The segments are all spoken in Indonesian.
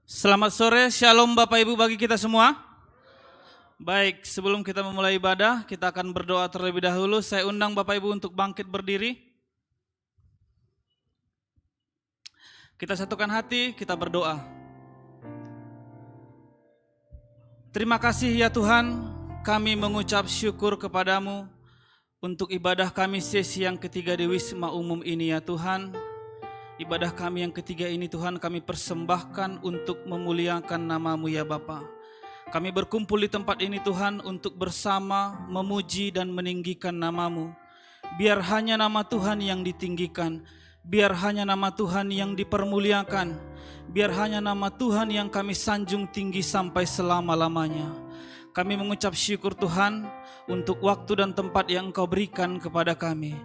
Selamat sore, shalom Bapak Ibu bagi kita semua. Baik, sebelum kita memulai ibadah, kita akan berdoa terlebih dahulu. Saya undang Bapak Ibu untuk bangkit berdiri. Kita satukan hati, kita berdoa. Terima kasih ya Tuhan, kami mengucap syukur kepadamu untuk ibadah kami sesi yang ketiga di Wisma Umum ini ya Tuhan. Ibadah kami yang ketiga ini Tuhan kami persembahkan untuk memuliakan nama-Mu ya Bapa. Kami berkumpul di tempat ini Tuhan untuk bersama memuji dan meninggikan nama-Mu. Biar hanya nama Tuhan yang ditinggikan, biar hanya nama Tuhan yang dipermuliakan, biar hanya nama Tuhan yang kami sanjung tinggi sampai selama-lamanya. Kami mengucap syukur Tuhan untuk waktu dan tempat yang Engkau berikan kepada kami.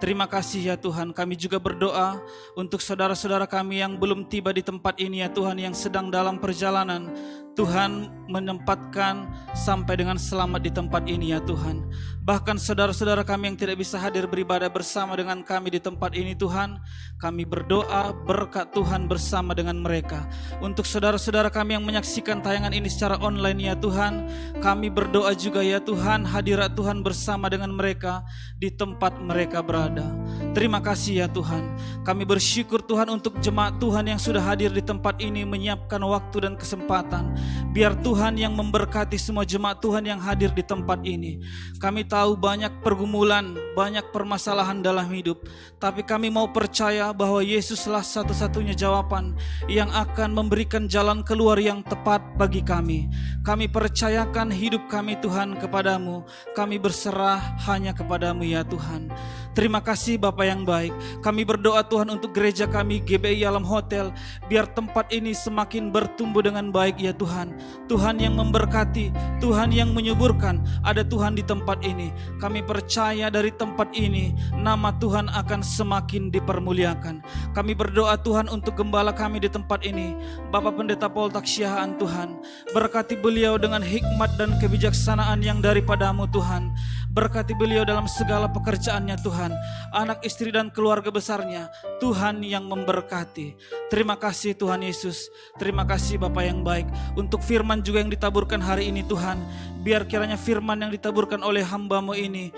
Terima kasih ya Tuhan. Kami juga berdoa untuk saudara-saudara kami yang belum tiba di tempat ini ya Tuhan, yang sedang dalam perjalanan. Tuhan menempatkan sampai dengan selamat di tempat ini ya Tuhan. Bahkan saudara-saudara kami yang tidak bisa hadir beribadah bersama dengan kami di tempat ini Tuhan, kami berdoa berkat Tuhan bersama dengan mereka. Untuk saudara-saudara kami yang menyaksikan tayangan ini secara online ya Tuhan, kami berdoa juga ya Tuhan, hadirat Tuhan bersama dengan mereka di tempat mereka berada. Terima kasih ya Tuhan. Kami bersyukur Tuhan untuk jemaat Tuhan yang sudah hadir di tempat ini, menyiapkan waktu dan kesempatan. Biar Tuhan yang memberkati semua jemaat Tuhan yang hadir di tempat ini. Kami tahu banyak pergumulan, banyak permasalahan dalam hidup, tapi kami mau percaya bahwa Yesuslah satu-satunya jawaban yang akan memberikan jalan keluar yang tepat bagi kami. Kami percayakan hidup kami Tuhan kepadamu. Kami berserah hanya kepadamu ya Tuhan. Terima kasih Bapa yang baik. Kami berdoa Tuhan untuk gereja kami GBI Alam Hotel, biar tempat ini semakin bertumbuh dengan baik ya Tuhan. Tuhan yang memberkati, Tuhan yang menyuburkan, ada Tuhan di tempat ini. Kami percaya dari tempat ini nama Tuhan akan semakin dipermuliakan. Kami berdoa Tuhan untuk gembala kami di tempat ini, Bapak Pendeta Paul Taksyahaan Tuhan. Berkati beliau dengan hikmat dan kebijaksanaan yang daripadamu Tuhan. Berkati beliau dalam segala pekerjaannya Tuhan. Anak istri dan keluarga besarnya, Tuhan yang memberkati. Terima kasih Tuhan Yesus. Terima kasih Bapa yang baik. Untuk firman juga yang ditaburkan hari ini Tuhan, biar kiranya firman yang ditaburkan oleh hamba-Mu ini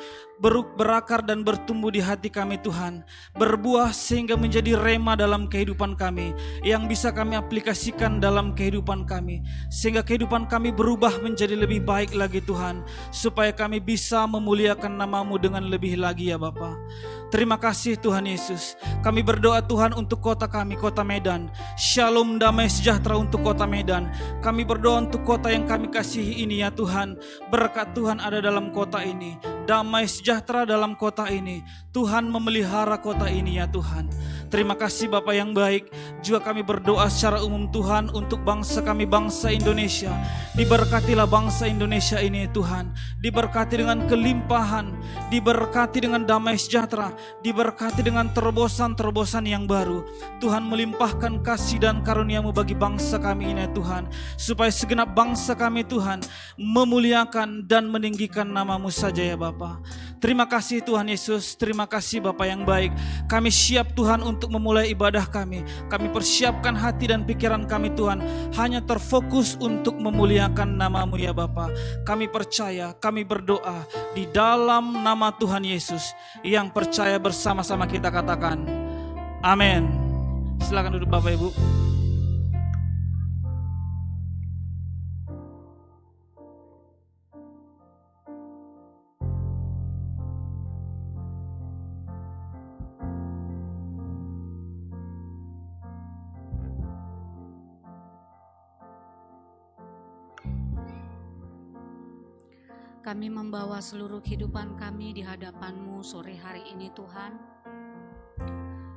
berakar dan bertumbuh di hati kami Tuhan, berbuah sehingga menjadi rema dalam kehidupan kami, yang bisa kami aplikasikan dalam kehidupan kami, sehingga kehidupan kami berubah menjadi lebih baik lagi Tuhan, supaya kami bisa memuliakan nama-Mu dengan lebih lagi ya Bapa. Terima kasih Tuhan Yesus. Kami berdoa Tuhan untuk kota kami, kota Medan. Shalom, damai sejahtera untuk kota Medan. Kami berdoa untuk kota yang kami kasihi ini ya Tuhan. Berkat Tuhan ada dalam kota ini. Damai sejahtera dalam kota ini. Tuhan memelihara kota ini ya Tuhan. Terima kasih Bapa yang baik. Juga kami berdoa secara umum Tuhan untuk bangsa kami, bangsa Indonesia. Diberkatilah bangsa Indonesia ini Tuhan. Diberkati dengan kelimpahan, diberkati dengan damai sejahtera, diberkati dengan terobosan-terobosan yang baru. Tuhan melimpahkan kasih dan karunia-Mu bagi bangsa kami ini Tuhan, supaya segenap bangsa kami Tuhan memuliakan dan meninggikan nama-Mu saja ya Bapa. Terima kasih Tuhan Yesus. Terima kasih Bapa yang baik. Kami siap Tuhan untuk memulai ibadah kami. Kami persiapkan hati dan pikiran kami Tuhan, hanya terfokus untuk memuliakan nama-Mu ya Bapa. Kami percaya, kami berdoa di dalam nama Tuhan Yesus. Yang percaya bersama-sama kita katakan amin. Silakan duduk Bapak Ibu. Kami membawa seluruh kehidupan kami di hadapan-Mu sore hari ini Tuhan.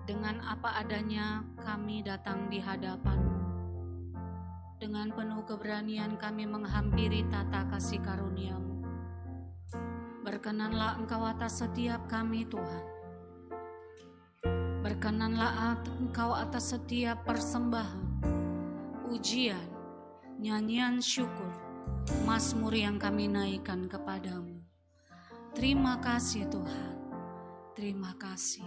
Dengan apa adanya kami datang di hadapan-Mu. Dengan penuh keberanian kami menghampiri tata kasih karunia-Mu. Berkenanlah Engkau atas setiap kami Tuhan. Berkenanlah Engkau atas setiap persembahan, pujian, nyanyian syukur, mazmur yang kami naikkan kepadamu. Terima kasih Tuhan. Terima kasih.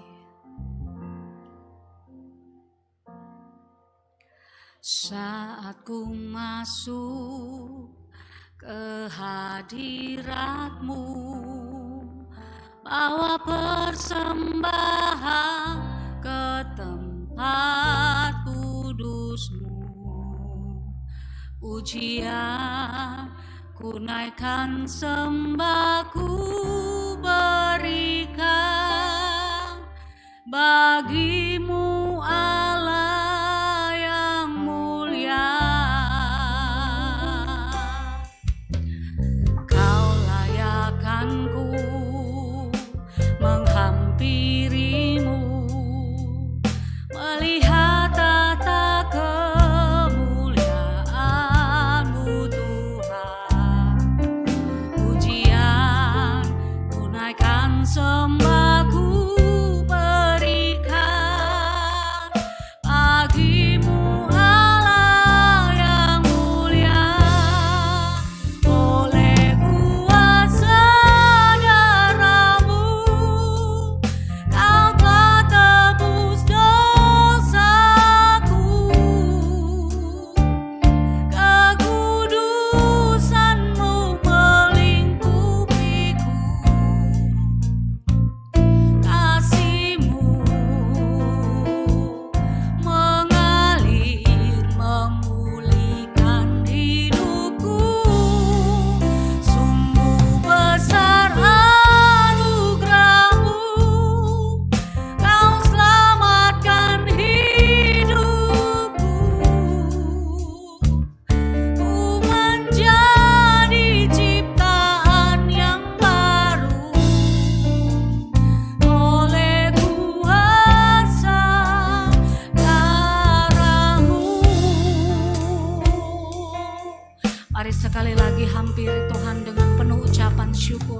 Saat ku masuk ke hadirat-Mu, bawa persembahan ke tempat kudus-Mu. Pujian ku naikkan, sembah ku berikan bagi-Mu Allah yang mulia. Kau layakkan-Ku menghampiri-Mu, melihat tata kemuliaan-Mu Tuhan. Pujian ku naikkan, sembah ku berikan bagi-Mu Allah yang mulia. Oleh kuasa darah-Mu, Kau telah tebus dosaku. Kekudusan-Mu melingkupiku. Kasih-Mu mengalir, memulihkan hidupku. Sungguh besar anugerah-Mu, Kau selamatkan hidupku. Ku menjadi ciptaan yang baru oleh kuasa darah-Mu. Mari sekali lagi hampiri Tuhan dengan penuh ucapan syukur.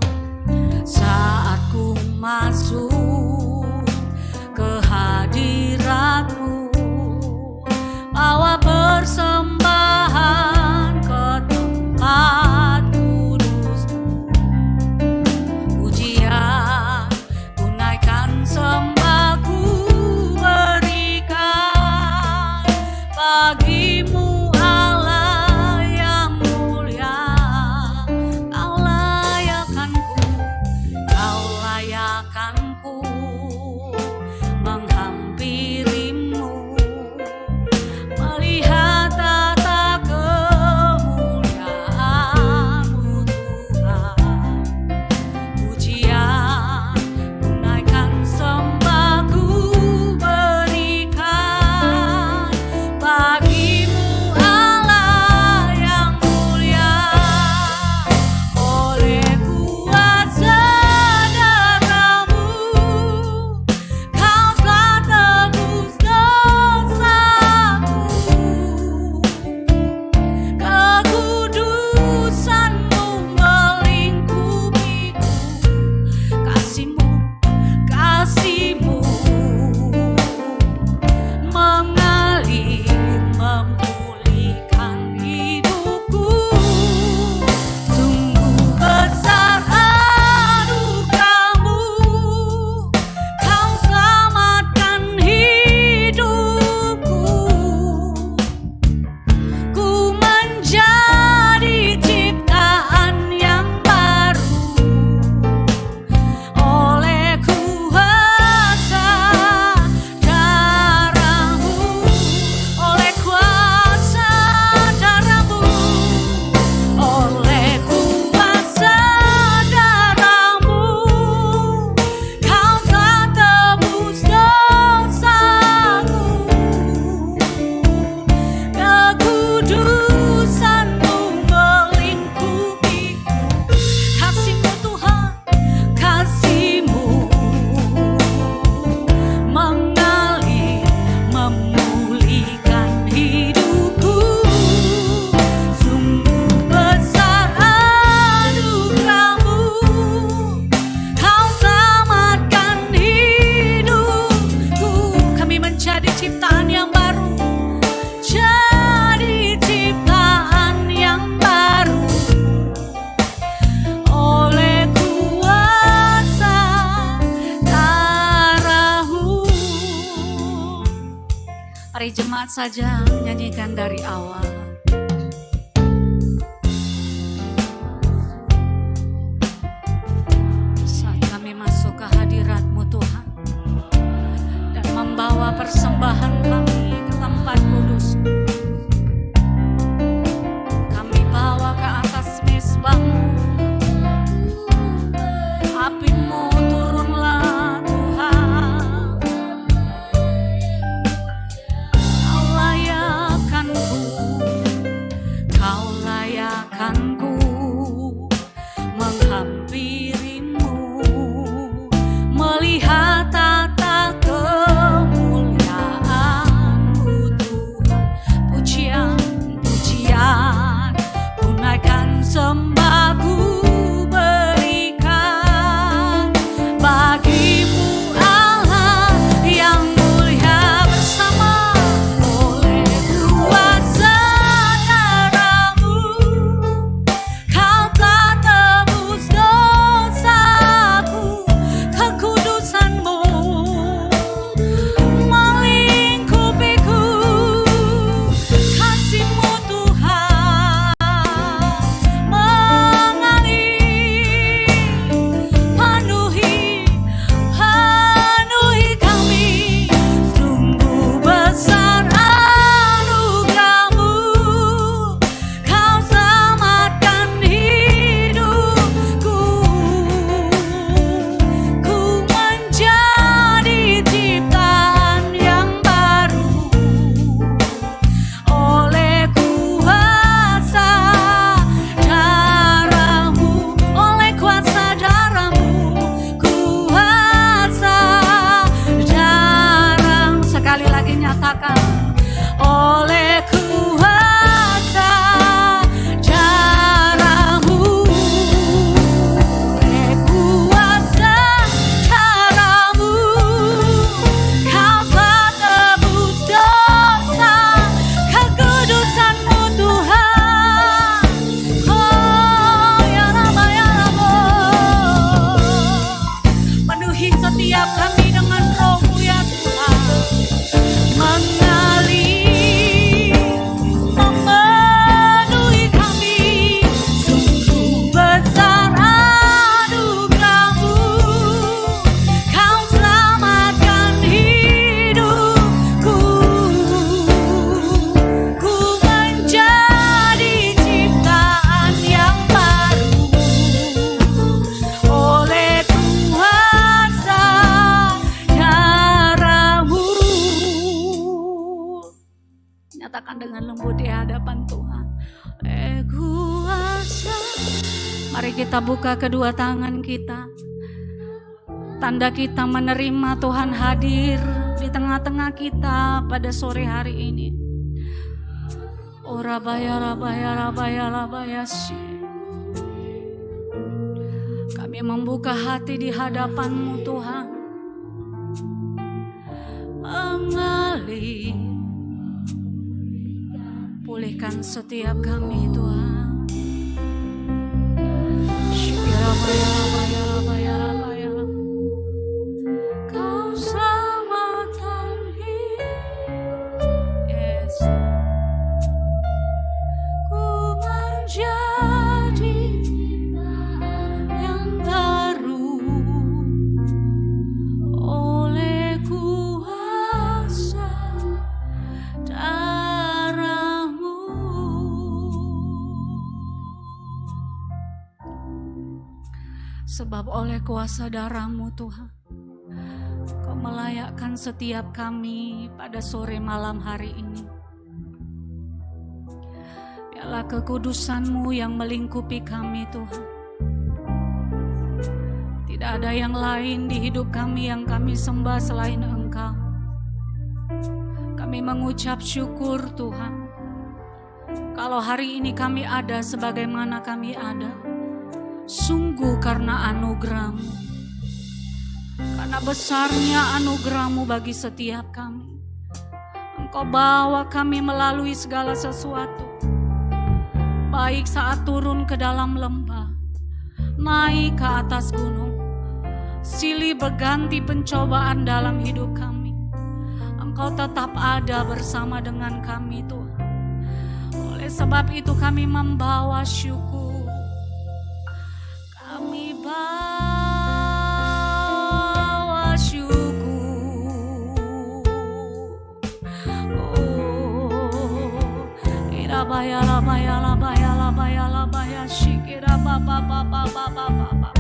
Saat ku masuk ke hadirat-Mu, bawa persembahan ke tempat kudus-Mu. Pujian ku naikkan, sembah ku berikan bagi-Mu Allah yang mulia. Kau layakkan-Ku menghampiri-Mu, melihat tata kemuliaan-Mu Tuhan. Pujian ku naikkan, sembah ku berikan bagi-Mu Allah yang mulia. Oleh kuasa darah-Mu, Kau telah tebus dosaku. Kekudusan-Mu melingkupiku. Kasih-Mu mengalir, memulihkan hidupku. Sungguh besar anugerah-Mu, Kau selamatkan hidupku. Ku menjadi ciptaan yang baru oleh kuasa darah-Mu. Oleh kuasa darah-Mu, oleh kuasa darah-Mu, Kau telah tebus dosaku. Kekudusan-Mu melingkupiku. Kasih-Mu Tuhan, kasih-Mu mengalir, memulihkan hidupku. Sungguh besar anugerah-Mu, Kau selamatkan hidupku. Kami menjadi ciptaan yang baru, jadi ciptaan yang baru oleh kuasa darah-Mu. Mari jemaat saja nyanyikan dari awal. Saat kami masuk ke hadirat-Mu Tuhan dan membawa persembahan kami ke tempat kudus, kami bawa ke atas mezbah-Mu. Api-Mu turunlah Tuhan. Kau layakkanku menghampirimu, melihat tata kemuliaan-Mu Tuhan. Pujian, pujian, tunaikan sembahku berikan bagimu Allah yang mulia bersama oleh kuasa darah-Mu. Kau telah tebus dosaku, kekudusan-Mu melingkupiku. Kasih-Mu Tuhan mengalir, penuhi kami. Sungguh besar anugerah-Mu, Kau selamatkan hidupku. Ku menjadi ciptaan yang baru oleh kuasa darah-Mu, oleh kuasa darah-Mu, kuasa darah-Mu. Sekali lagi nyatakan, oleh kuasa darah-Mu, oleh kuasa darah-Mu, Kau telah tebus dosa, kekudusan-Mu Tuhan. Oh ya Rama, ya Rama, penuhi setiap kami dengan Roh-Mu ya Tuhan. Mengalir, memenuhi kami. Sungguh besar anugerah-Mu, Kau selamatkan hidupku. Ku menjadi ciptaan yang baru oleh kuasa darah-Mu. Nyatakan dengan lembut di hadapan Tuhan, oleh kuasa. Mari kita buka kedua tangan kita, tanda kita menerima Tuhan hadir di tengah-tengah kita pada sore hari ini. Oh rabaya, rabaya, rabaya, rabaya sih. Kami membuka hati di hadapan-Mu Tuhan. Mengalir, pulihkan setiap kami Tuhan. Rabaya, rabaya, rabaya, rabaya. Kau selamatkan hidup. Yes. Ku menjadi yang baru oleh kuasa darah-Mu. Sebab oleh kuasa darah-Mu Tuhan, Kau melayakkan setiap kami pada sore malam hari ini. Biarlah kekudusan-Mu yang melingkupi kami Tuhan. Tidak ada yang lain di hidup kami yang kami sembah selain Engkau. Kami mengucap syukur Tuhan, kalau hari ini kami ada sebagaimana kami ada, sungguh karena anugerah-Mu. Karena besarnya anugerah-Mu bagi setiap kami. Engkau bawa kami melalui segala sesuatu. Baik saat turun ke dalam lembah, naik ke atas gunung, silih berganti pencobaan dalam hidup kami. Engkau tetap ada bersama dengan kami Tuhan. Oleh sebab itu kami membawa syukur. Kami bawa syukur. Oh, irabaya labaya labaya labaya labaya shikira baba baba baba baba.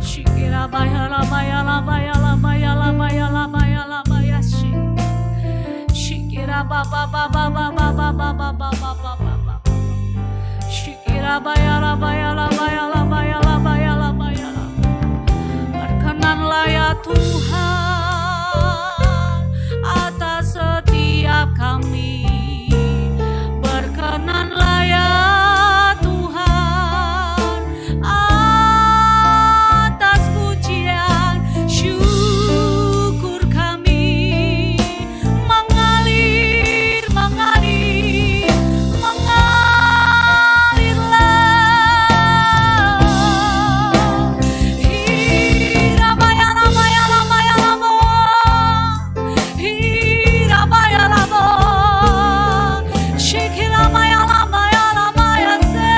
Shikira baya labaya labaya labaya labaya labaya labaya shikira baba baba baba baba baba baba. Shikira baya labaya labaya labaya labaya labaya. Berkenanlah ya Tuhan atas setiap kami. Berkenanlah ya Tuhan atas pujian syukur kami. Mengalir, mengalir, mengalirlah. Hirabaya labaya labaya labo. Hirabaya labo. Shikirabaya labaya labaya se.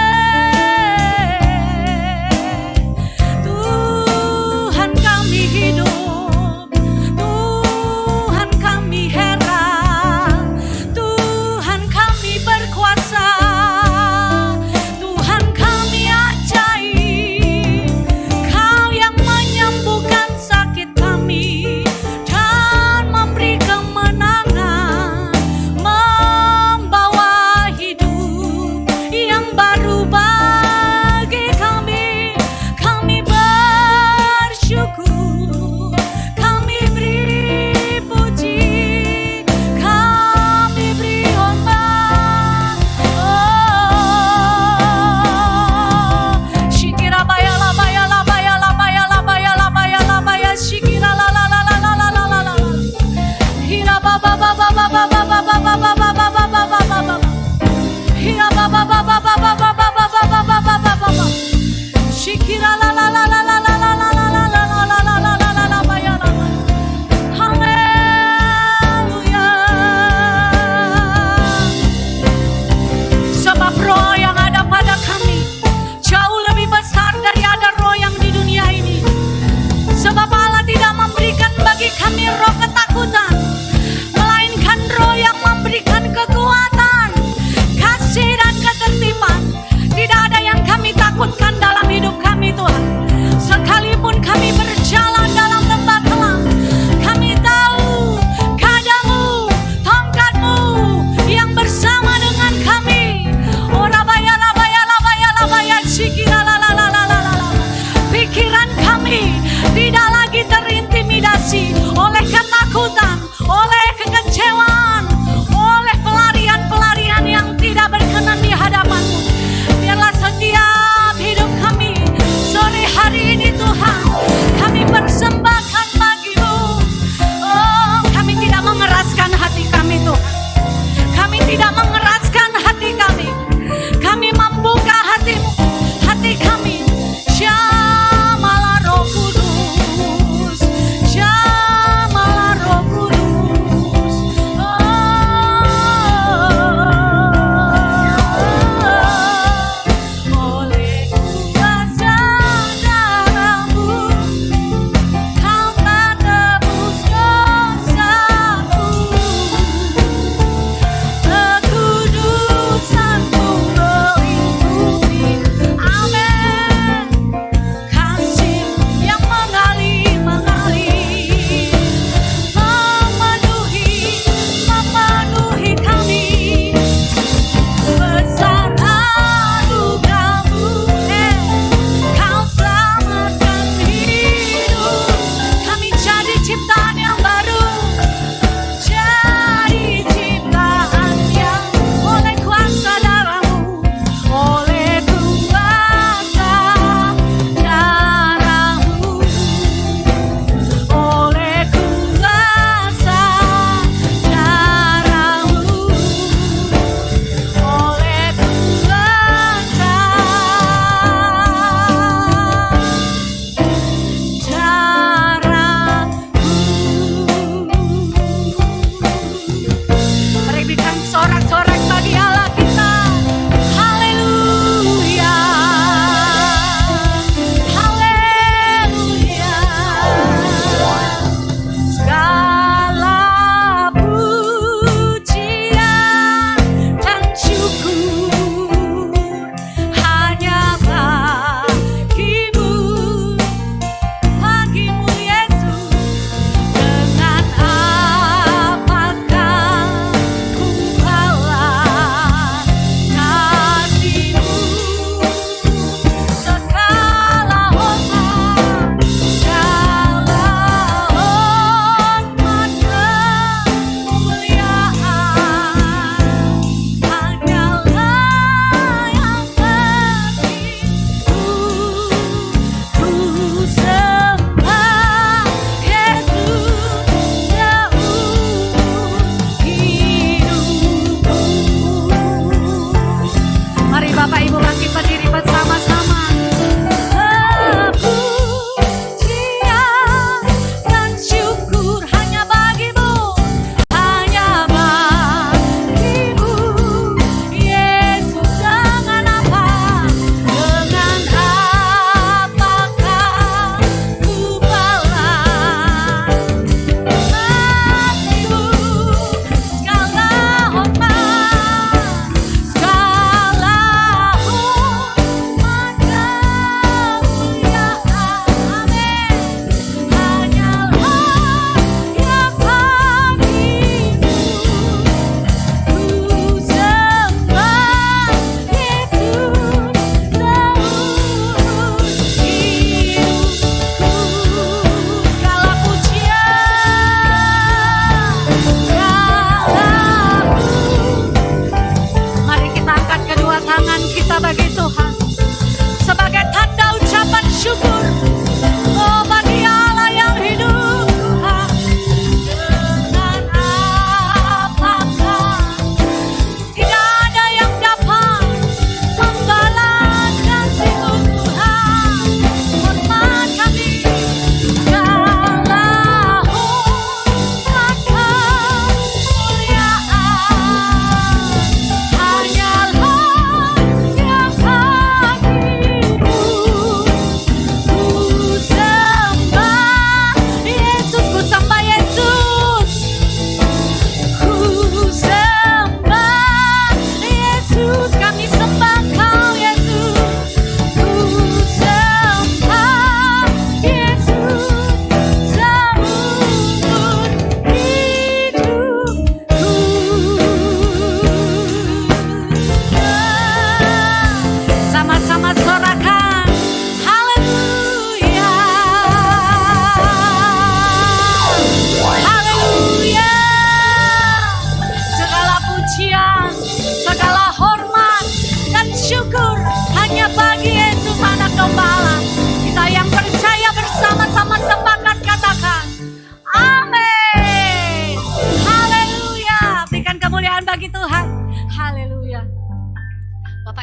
Tuhan kami hidup, Tuhan kami heran, Tuhan kami berkuasa, Tuhan kami ajaib. Kau yang menyembuhkan sakit kami dan memberi kemenangan, membawa hidup yang baru bagi kami. Kami bersyukur, kami beri puji, kami beri hormat. Oh, shikirabaya labaya labaya labaya labaya labaya labaya shikira la la la la la la la la la. Hira ba ba ba ba ba ba ba ba ba ba ba ba ba ba ba ba ba. Hira ba ba ba ba ba ba ba ba ba ba ba ba ba ba ba. Shikira la la la la la la la la la la la la la la la la la ba ya la. Haleluya. Sebab roh yang ada pada kami jauh lebih besar dari ada roh yang di dunia ini. Sebab Allah tidak memberikan bagi kami roh ketakutan, melainkan roh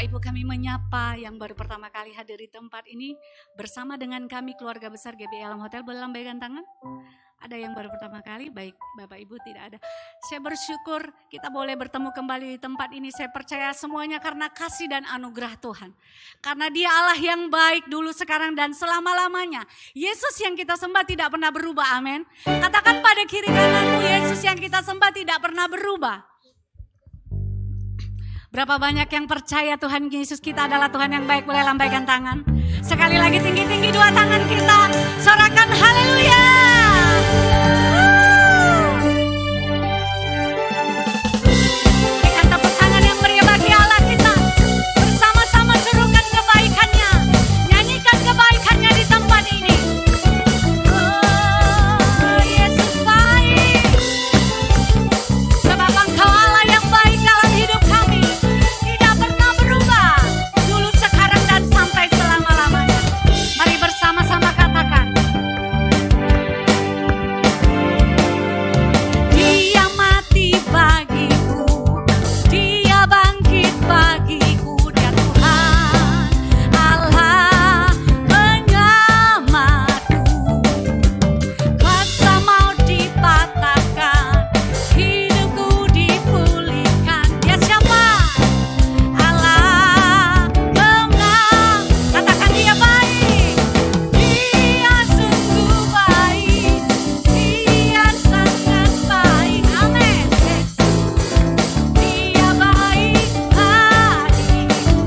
Bapak Ibu kami menyapa yang baru pertama kali hadir di tempat ini bersama dengan kami keluarga besar GBI Alam Hotel. Boleh lambaikan tangan? Ada yang baru pertama kali? Baik, Bapak Ibu tidak ada. Saya bersyukur kita boleh bertemu kembali di tempat ini. Saya percaya semuanya karena kasih dan anugerah Tuhan. Karena Dia Allah yang baik dulu, sekarang, dan selama-lamanya. Yesus yang kita sembah tidak pernah berubah, amin. Katakan pada kiri kananmu, Yesus yang kita sembah tidak pernah berubah. Berapa banyak yang percaya Tuhan Yesus kita adalah Tuhan yang baik? Boleh lambaikan tangan. Sekali lagi tinggi-tinggi dua tangan kita. Sorakan haleluya. Berikan tepuk tangan yang meriah bagi Allah kita. Bersama-sama serukan kebaikannya. Nyanyikan kebaikannya di tempat ini. Oh, Yesus baik. Sebab Engkau Allah yang baik dalam hidup kami. Tidak pernah berubah. Dulu, sekarang, dan sampai selama-lamanya. Mari bersama-sama katakan. Dia mati bagiku, Dia bangkit bagiku, Dia Tuhan Allah penyelamatku. Kuasa maut dipatahkan, hidupku dipulihkan. Dia siapa? Allah pemenang. Katakan Dia baik, Dia sungguh baik, Dia sangat baik. Amin. Dia baik bagiku,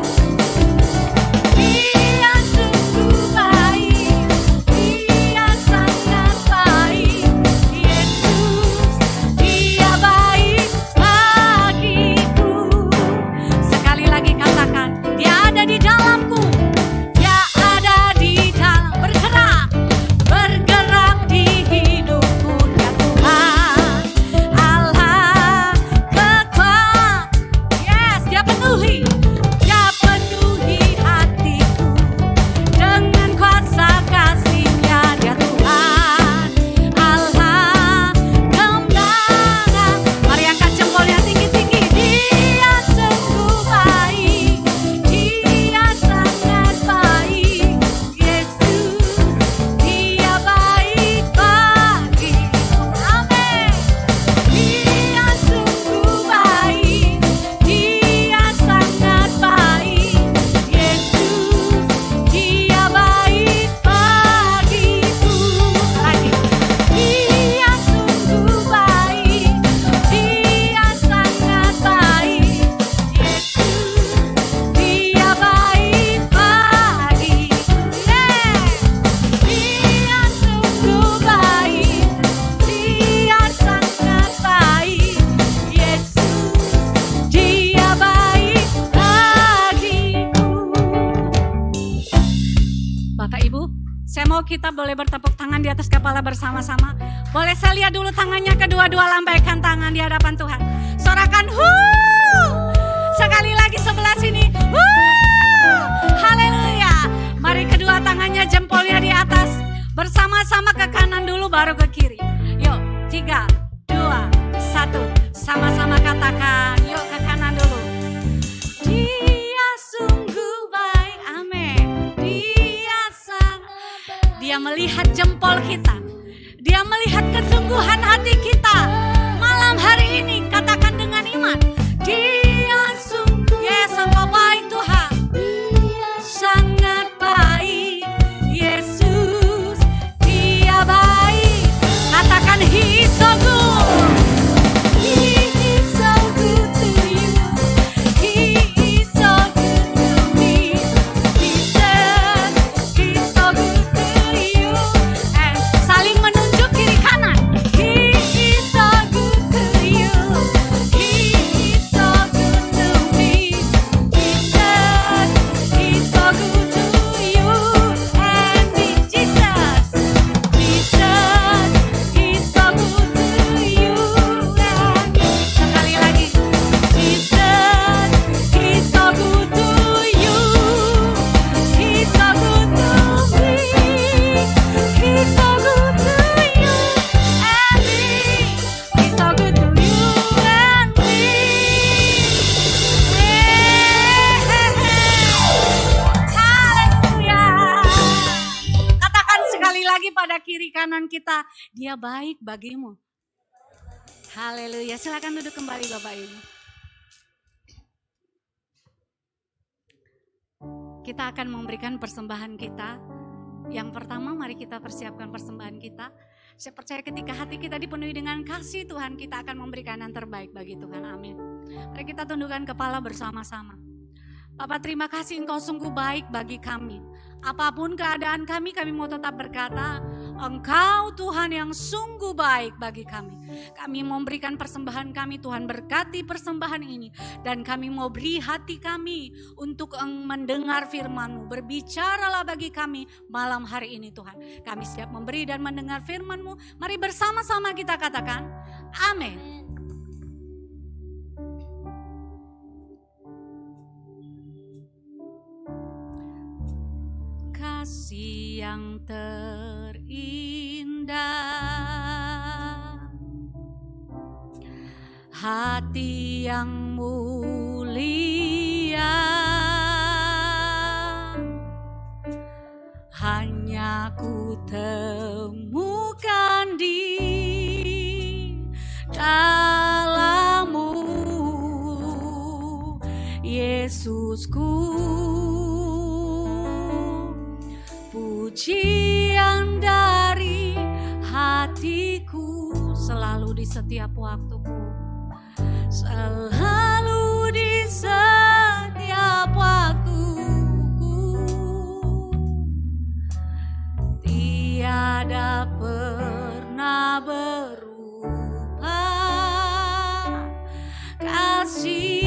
Dia sungguh baik, Dia sangat baik. Yesus, Dia baik bagiku. Sekali lagi katakan, Dia ada di dalamku, Dia ada di dalam, bergerak di hidupku. Dia Tuhan Allah kekuat. Yes, Dia penuhi hatiku dengan kuasa kasih-Nya. Dia Tuhan Allah kemenangan. Mari angkat jempolnya tinggi-tinggi. Dia sungguh baik, Dia sangat baik. Yesus, Dia baik bagiku. Amin. Dia sungguh baik, Dia sangat baik. Yesus, Dia baik bagiku. Lagi. Dia sungguh baik, Dia sangat baik. Yesus, Dia baik bagiku. Dia sungguh baik, Dia sangat baik. Yesus, Dia baik bagiku. Bapak Ibu, saya mau kita boleh bertepuk tangan di atas kepala bersama-sama. Boleh saya lihat dulu tangannya kedua-dua, lambaikan tangan di hadapan Tuhan. Sorakan sekali lagi sebelah sini. Haleluya. Mari kedua tangannya jempolnya di atas. Bersama-sama ke kanan dulu baru ke kiri. Yuk, 3, 2, 1. Sama-sama katakan. Yuk ke kanan dulu. Dia sungguh baik. Amin. Dia melihat jempol kita. Dia melihat kesungguhan hati kita. Malam hari ini katakan dengan iman. Dia sungguh, yes, Engkau baik Tuhan. Sangat baik. Yesus, Dia baik. Katakan He is so good. He is so good to you. He is so good to me. Jesus, He is so good to you. And saling menunjuk kiri kanan. He is so kita, Dia baik bagimu. Haleluya, silakan duduk kembali Bapak Ibu. Kita akan memberikan persembahan kita. Yang pertama, mari kita persiapkan persembahan kita. Saya percaya ketika hati kita dipenuhi dengan kasih Tuhan, kita akan memberikan yang terbaik bagi Tuhan. Amin. Mari kita tundukkan kepala bersama-sama. Bapa, terima kasih Engkau sungguh baik bagi kami. Apapun keadaan kami mau tetap berkata, Engkau Tuhan yang sungguh baik bagi kami. Kami memberikan persembahan kami, Tuhan berkati persembahan ini. Dan kami mau beri hati kami untuk mendengar firman-Mu. Berbicaralah bagi kami malam hari ini Tuhan. Kami siap memberi dan mendengar firman-Mu. Mari bersama-sama kita katakan, amin. Kasih yang terindah, hati yang mulia, hanya ku temukan di dalam-Mu, Yesusku. Pujian dari hatiku selalu di setiap waktuku, selalu di setiap waktuku, tiada pernah berubah kasih.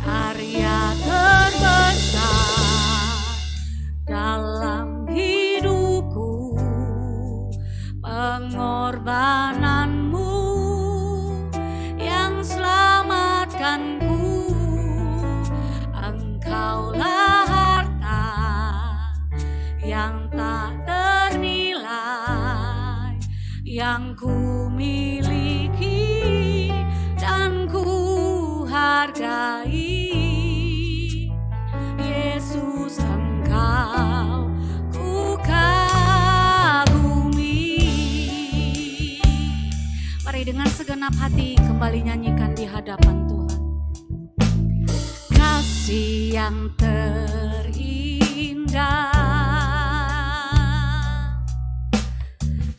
Karya terbesar dalam hidupku, pengorbanan-Mu yang selamatkanku. Engkaulah harta yang tak ternilai, yang ku miliki dan ku hargai. Yesus, Engkau ku kagumi. Mari dengan segenap hati kembali nyanyikan di hadapan Tuhan. Kasih yang terindah,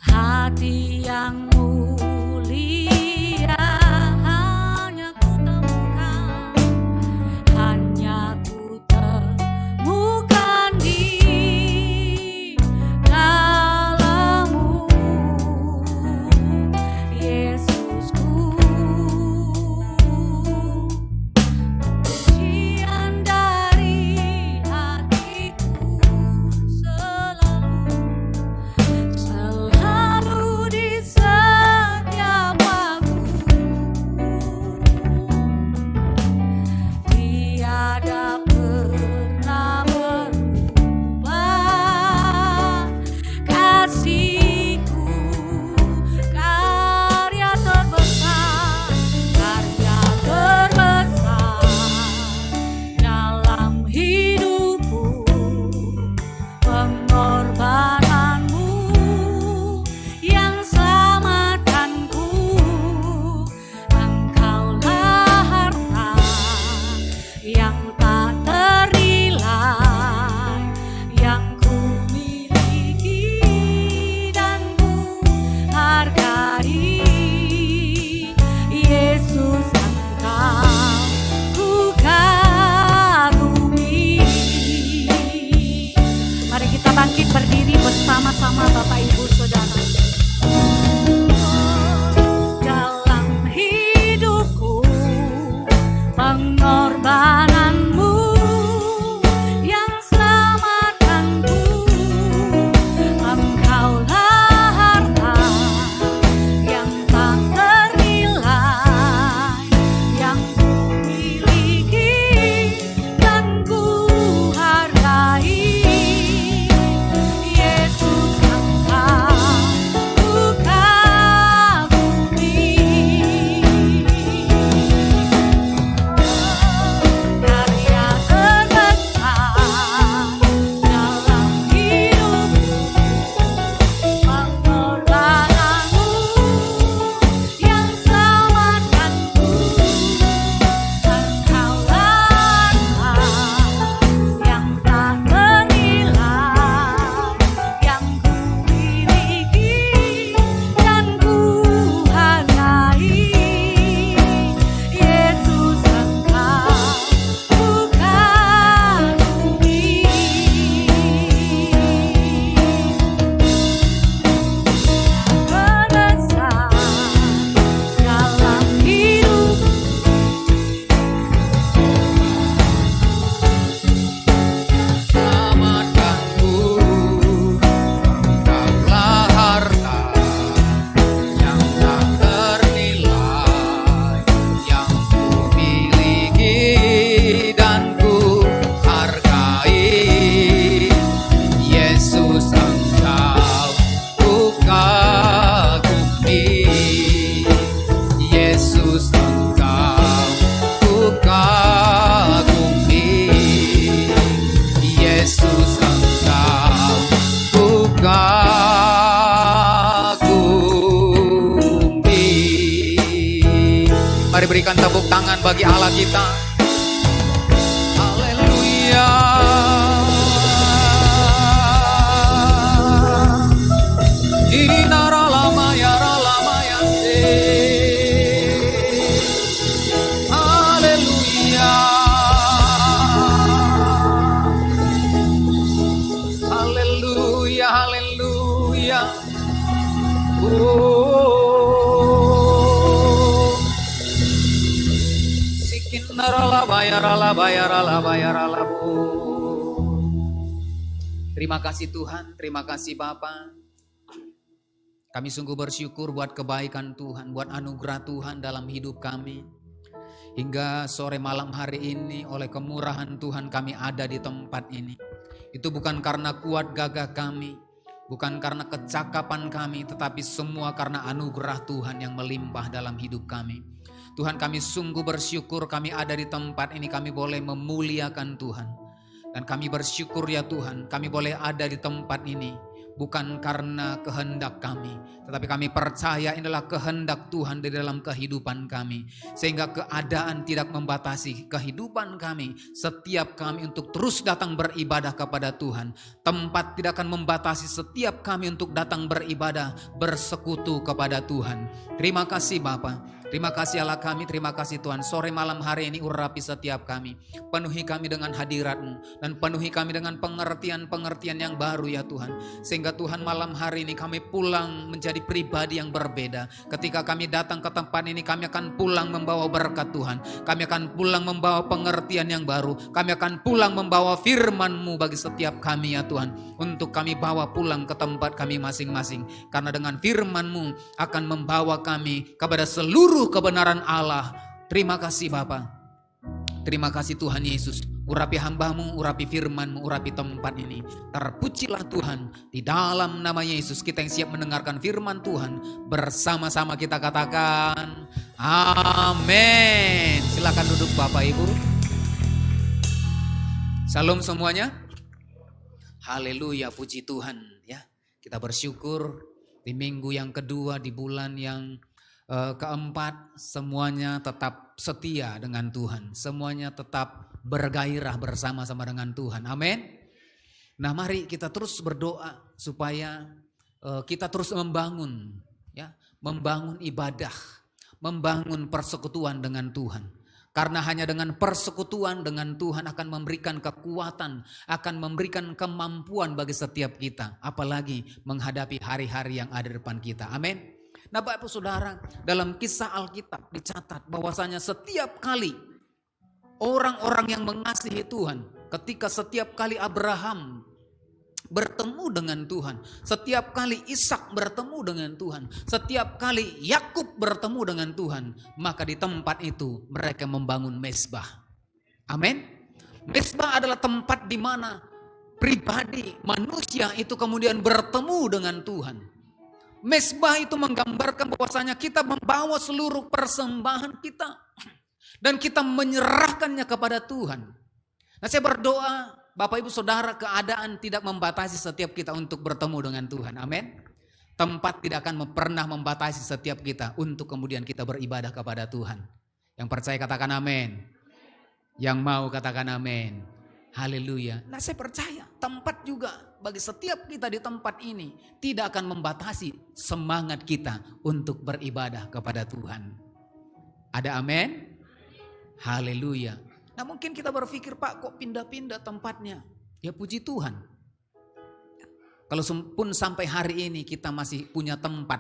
hati yang mulia, hanya ku temukan di dalam-Mu, Yesusku. Pujian dari hatiku Mari berikan tepuk tangan bagi Allah kita. Haleluya. Inaralama ya ralama ya se. Haleluya. Haleluya, haleluya. Oh. Sikin narala bayarala bayarala bayarala. Terima kasih Tuhan, terima kasih Bapa. Kami sungguh bersyukur buat kebaikan Tuhan, buat anugerah Tuhan dalam hidup kami. Hingga sore malam hari ini oleh kemurahan Tuhan kami ada di tempat ini. Itu bukan karena kuat gagah kami, bukan karena kecakapan kami, tetapi semua karena anugerah Tuhan yang melimpah dalam hidup kami. Tuhan, kami sungguh bersyukur kami ada di tempat ini, kami boleh memuliakan Tuhan. Dan kami bersyukur ya Tuhan, kami boleh ada di tempat ini. Bukan karena kehendak kami, tetapi kami percaya inilah kehendak Tuhan di dalam kehidupan kami. Sehingga keadaan tidak membatasi kehidupan kami. Setiap kami untuk terus datang beribadah kepada Tuhan. Tempat tidak akan membatasi setiap kami untuk datang beribadah, bersekutu kepada Tuhan. Terima kasih Bapa. Terima kasih Allah kami, terima kasih Tuhan. Sore malam hari ini urapi setiap kami. Penuhi kami dengan hadirat-Mu. Dan penuhi kami dengan pengertian-pengertian yang baru ya Tuhan. Sehingga Tuhan malam hari ini kami pulang menjadi pribadi yang berbeda. Ketika kami datang ke tempat ini, kami akan pulang membawa berkat Tuhan. Kami akan pulang membawa pengertian yang baru. Kami akan pulang membawa firman-Mu bagi setiap kami ya Tuhan. Untuk kami bawa pulang ke tempat kami masing-masing. Karena dengan firman-Mu akan membawa kami kepada seluruh kebenaran Allah. Terima kasih Bapa. Terima kasih Tuhan Yesus. Urapi hamba-Mu, urapi firman-Mu, urapi tempat ini. Terpujilah Tuhan. Di dalam nama Yesus kita yang siap mendengarkan firman Tuhan. Bersama-sama kita katakan amin. Silakan duduk Bapak Ibu. Salam semuanya. Haleluya, puji Tuhan ya. Kita bersyukur di minggu yang kedua, di bulan yang keempat, semuanya tetap setia dengan Tuhan. Semuanya tetap bergairah bersama-sama dengan Tuhan. Amin. Nah, mari kita terus berdoa supaya kita terus membangun ya, membangun ibadah, membangun persekutuan dengan Tuhan. Karena hanya dengan persekutuan dengan Tuhan akan memberikan kekuatan, akan memberikan kemampuan bagi setiap kita, apalagi menghadapi hari-hari yang ada di depan kita. Amin. Nah Bapak Ibu Saudara, dalam kisah Alkitab dicatat bahwasanya setiap kali orang-orang yang mengasihi Tuhan, ketika setiap kali Abraham bertemu dengan Tuhan, setiap kali Ishak bertemu dengan Tuhan, setiap kali Yakub bertemu dengan Tuhan, maka di tempat itu mereka membangun mezbah. Amin. Mezbah adalah tempat di mana pribadi manusia itu kemudian bertemu dengan Tuhan. Mezbah itu menggambarkan bahwasanya kita membawa seluruh persembahan kita dan kita menyerahkannya kepada Tuhan. Nah, saya berdoa Bapak Ibu Saudara, keadaan tidak membatasi setiap kita untuk bertemu dengan Tuhan. Amin. Tempat tidak akan pernah membatasi setiap kita untuk kemudian kita beribadah kepada Tuhan. Yang percaya katakan amin. Yang mau katakan amin. Haleluya. Nah, saya percaya tempat juga bagi setiap kita di tempat ini tidak akan membatasi semangat kita untuk beribadah kepada Tuhan. Ada amin? Haleluya. Nah, mungkin kita berpikir, Pak, kok pindah-pindah tempatnya? Ya puji Tuhan. Kalau pun sampai hari ini kita masih punya tempat,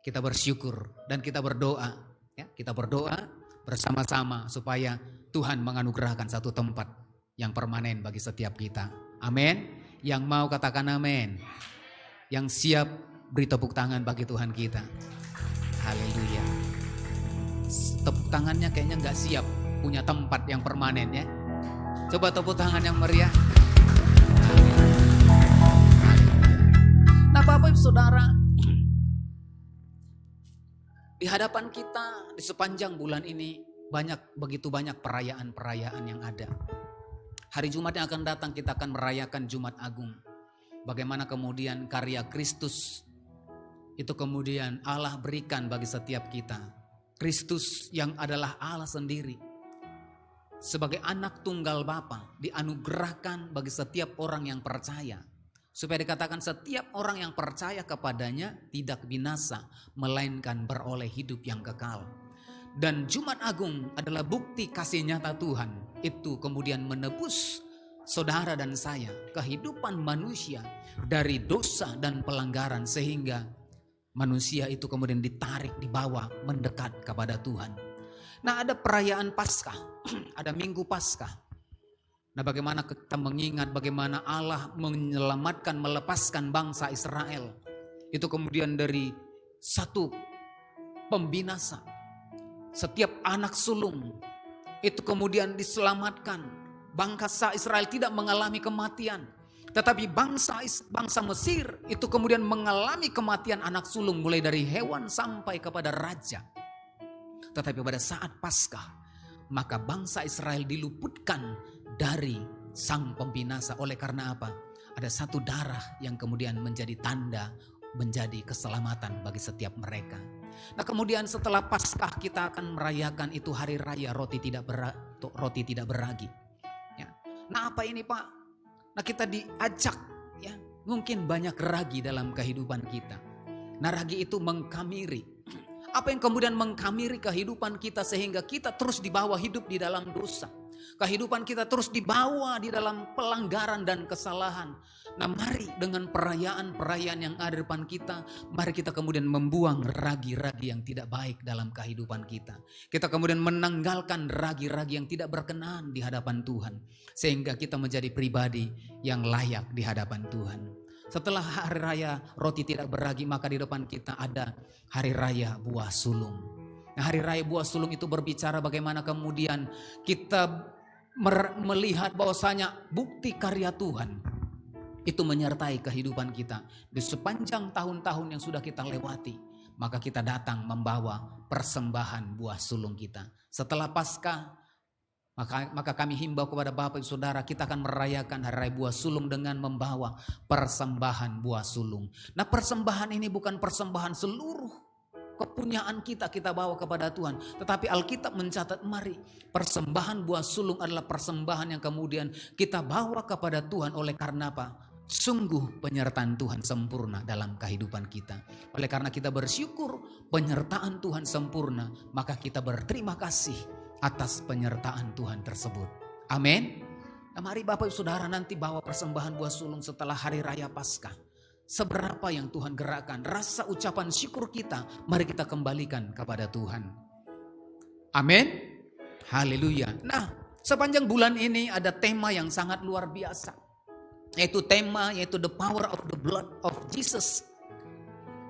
kita bersyukur dan kita berdoa. Ya, kita berdoa bersama-sama supaya Tuhan menganugerahkan satu tempat yang permanen bagi setiap kita. Amin. Yang mau katakan amin. Yang siap beri tepuk tangan bagi Tuhan kita. Haleluya. Tepuk tangannya kayaknya gak siap punya tempat yang permanen ya. Coba tepuk tangan yang meriah. Nah Bapak Ibu Saudara, di hadapan kita di sepanjang bulan ini begitu banyak perayaan-perayaan yang ada. Hari Jumat yang akan datang kita akan merayakan Jumat Agung. Bagaimana kemudian karya Kristus itu kemudian Allah berikan bagi setiap kita. Kristus yang adalah Allah sendiri, sebagai anak tunggal Bapa, dianugerahkan bagi setiap orang yang percaya. Supaya dikatakan setiap orang yang percaya kepadanya tidak binasa, melainkan beroleh hidup yang kekal. Dan Jumat Agung adalah bukti kasih nyata Tuhan. Itu kemudian menebus saudara dan saya, kehidupan manusia dari dosa dan pelanggaran, sehingga manusia itu kemudian ditarik, dibawa mendekat kepada Tuhan. Nah, ada perayaan Paskah, ada Minggu Paskah. Nah, bagaimana kita mengingat bagaimana Allah menyelamatkan, melepaskan bangsa Israel. Itu kemudian dari satu pembinasa. Setiap anak sulung itu kemudian diselamatkan. Bangsa Israel tidak mengalami kematian. Tetapi bangsa Mesir itu kemudian mengalami kematian anak sulung, mulai dari hewan sampai kepada raja. Tetapi pada saat Paskah, maka bangsa Israel diluputkan dari sang pembinasa. Oleh karena apa? Ada satu darah yang kemudian menjadi tanda, menjadi keselamatan bagi setiap mereka. Nah, kemudian setelah Paskah kita akan merayakan itu hari raya roti tidak beragi. Ya. Nah, apa ini Pak? Nah, kita diajak, ya, mungkin banyak ragi dalam kehidupan kita. Nah, ragi itu mengkamiri. Apa yang kemudian mengkamiri kehidupan kita sehingga kita terus dibawa hidup di dalam dosa. Kehidupan kita terus dibawa di dalam pelanggaran dan kesalahan. Nah, mari dengan perayaan-perayaan yang ada di depan kita, mari kita kemudian membuang ragi-ragi yang tidak baik dalam kehidupan kita. Kita kemudian menanggalkan ragi-ragi yang tidak berkenan di hadapan Tuhan, sehingga kita menjadi pribadi yang layak di hadapan Tuhan. Setelah hari raya roti tidak beragi, maka di depan kita ada hari raya buah sulung. Nah, hari raya buah sulung itu berbicara bagaimana kemudian kita melihat bahwasanya bukti karya Tuhan itu menyertai kehidupan kita di sepanjang tahun-tahun yang sudah kita lewati. Maka kita datang membawa persembahan buah sulung kita. Setelah Paskah, maka kami himbau kepada Bapak Ibu Saudara, kita akan merayakan hari raya buah sulung dengan membawa persembahan buah sulung. Nah, persembahan ini bukan persembahan seluruh kepunyaan kita bawa kepada Tuhan. Tetapi Alkitab mencatat, mari persembahan buah sulung adalah persembahan yang kemudian kita bawa kepada Tuhan. Oleh karena apa? Sungguh penyertaan Tuhan sempurna dalam kehidupan kita. Oleh karena kita bersyukur penyertaan Tuhan sempurna, maka kita berterima kasih atas penyertaan Tuhan tersebut. Amin. Nah, mari Bapak Ibu Saudara nanti bawa persembahan buah sulung setelah hari raya Paskah. Seberapa yang Tuhan gerakkan, rasa ucapan syukur kita, mari kita kembalikan kepada Tuhan. Amin. Haleluya. Nah, sepanjang bulan ini ada tema yang sangat luar biasa. Yaitu the power of the blood of Jesus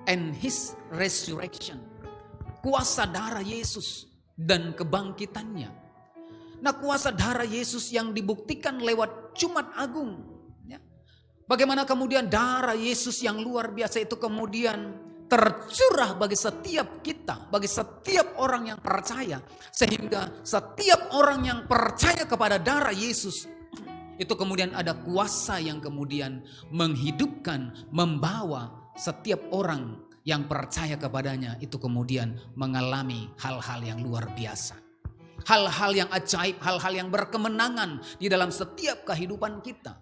and His resurrection. Kuasa darah Yesus dan kebangkitannya. Nah, kuasa darah Yesus yang dibuktikan lewat Jumat Agung. Bagaimana kemudian darah Yesus yang luar biasa itu kemudian tercurah bagi setiap kita, bagi setiap orang yang percaya. Sehingga setiap orang yang percaya kepada darah Yesus, itu kemudian ada kuasa yang kemudian menghidupkan, membawa setiap orang yang percaya kepadanya itu kemudian mengalami hal-hal yang luar biasa. Hal-hal yang ajaib, hal-hal yang berkemenangan di dalam setiap kehidupan kita.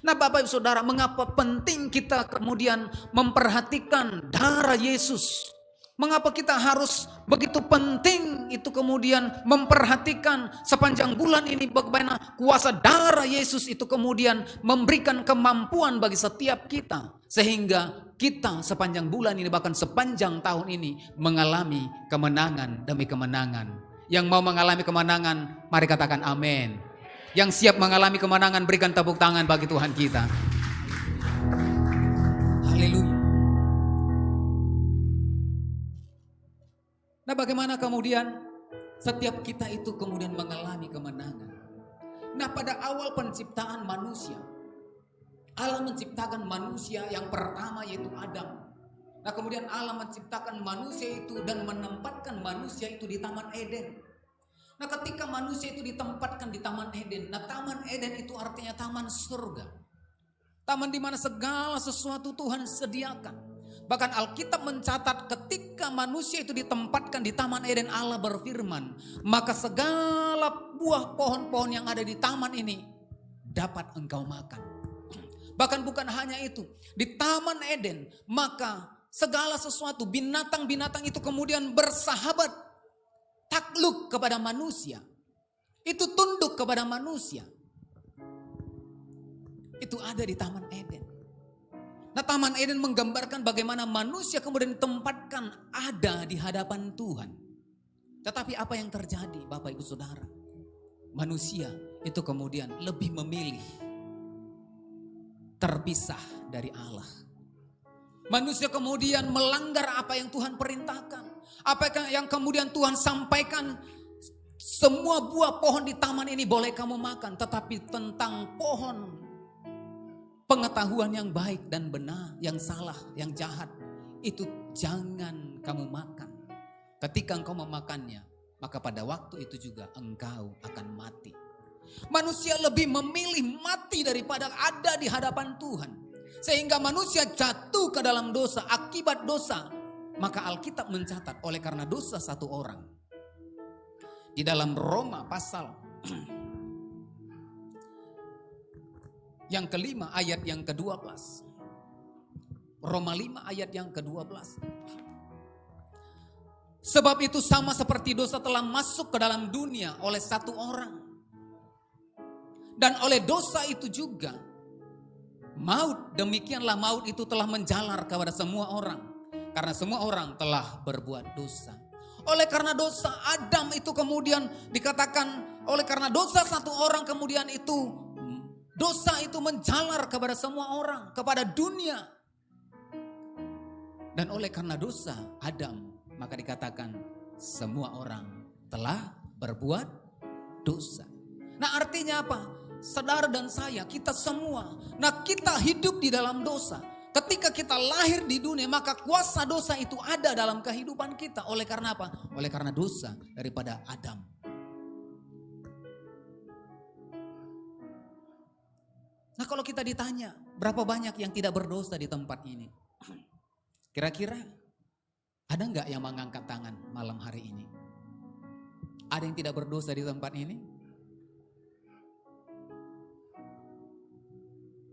Nah, Bapak Ibu Saudara, mengapa penting kita kemudian memperhatikan darah Yesus? Mengapa kita harus begitu penting itu kemudian memperhatikan sepanjang bulan ini bagaimana kuasa darah Yesus itu kemudian memberikan kemampuan bagi setiap kita. Sehingga kita sepanjang bulan ini bahkan sepanjang tahun ini mengalami kemenangan demi kemenangan. Yang mau mengalami kemenangan, mari katakan amin. Yang siap mengalami kemenangan, berikan tepuk tangan bagi Tuhan kita. Haleluya. Nah, bagaimana kemudian setiap kita itu kemudian mengalami kemenangan. Nah, pada awal penciptaan manusia, Allah menciptakan manusia yang pertama yaitu Adam. Nah, kemudian Allah menciptakan manusia itu dan menempatkan manusia itu di Taman Eden. Nah, ketika manusia itu ditempatkan di Taman Eden, nah Taman Eden itu artinya taman surga. Taman di mana segala sesuatu Tuhan sediakan. Bahkan Alkitab mencatat ketika manusia itu ditempatkan di Taman Eden, Allah berfirman, maka segala buah pohon-pohon yang ada di taman ini dapat engkau makan. Bahkan bukan hanya itu, di Taman Eden maka segala sesuatu, binatang-binatang itu kemudian bersahabat, takluk kepada manusia. Itu tunduk kepada manusia. Itu ada di Taman Eden. Nah, Taman Eden menggambarkan bagaimana manusia kemudian ditempatkan ada di hadapan Tuhan. Tetapi apa yang terjadi, Bapak Ibu Saudara? Manusia itu kemudian lebih memilih terpisah dari Allah. Manusia kemudian melanggar apa yang Tuhan perintahkan. Apa yang kemudian Tuhan sampaikan, semua buah pohon di taman ini boleh kamu makan. Tetapi tentang pohon pengetahuan yang baik dan benar, yang salah, yang jahat, itu jangan kamu makan. Ketika engkau memakannya, maka pada waktu itu juga engkau akan mati. Manusia lebih memilih mati daripada ada di hadapan Tuhan. Sehingga manusia jatuh ke dalam dosa akibat dosa. Maka Alkitab mencatat oleh karena dosa satu orang. Di dalam Roma pasal yang kelima ayat yang ke-12. Roma 5 ayat yang ke-12. Sebab itu sama seperti dosa telah masuk ke dalam dunia oleh satu orang. Dan oleh dosa itu juga maut, demikianlah maut itu telah menjalar kepada semua orang. Karena semua orang telah berbuat dosa. Oleh karena dosa Adam itu kemudian dikatakan, oleh karena dosa satu orang kemudian itu, dosa itu menjalar kepada semua orang, kepada dunia. Dan oleh karena dosa Adam, maka dikatakan semua orang telah berbuat dosa. Nah, artinya apa? Saudara dan saya, kita semua, nah kita hidup di dalam dosa. Ketika kita lahir di dunia, maka kuasa dosa itu ada dalam kehidupan kita. Oleh karena apa? Oleh karena dosa daripada Adam. Nah, kalau kita ditanya, berapa banyak yang tidak berdosa di tempat ini? Kira-kira ada enggak yang mengangkat tangan malam hari ini? Ada yang tidak berdosa di tempat ini?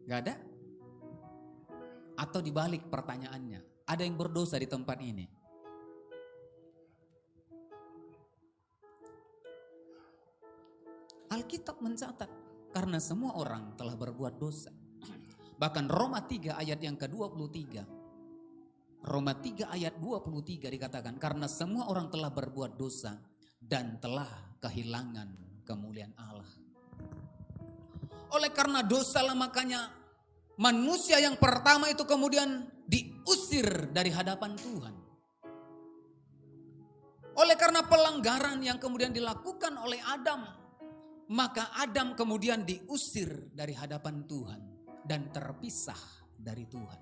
Enggak ada? Atau dibalik pertanyaannya, ada yang berdosa di tempat ini? Alkitab mencatat, karena semua orang telah berbuat dosa. Bahkan Roma 3 ayat yang ke-23. Roma 3 ayat 23 dikatakan, karena semua orang telah berbuat dosa dan telah kehilangan kemuliaan Allah. Oleh karena dosa lah makanya manusia yang pertama itu kemudian diusir dari hadapan Tuhan. Oleh karena pelanggaran yang kemudian dilakukan oleh Adam, maka Adam kemudian diusir dari hadapan Tuhan dan terpisah dari Tuhan.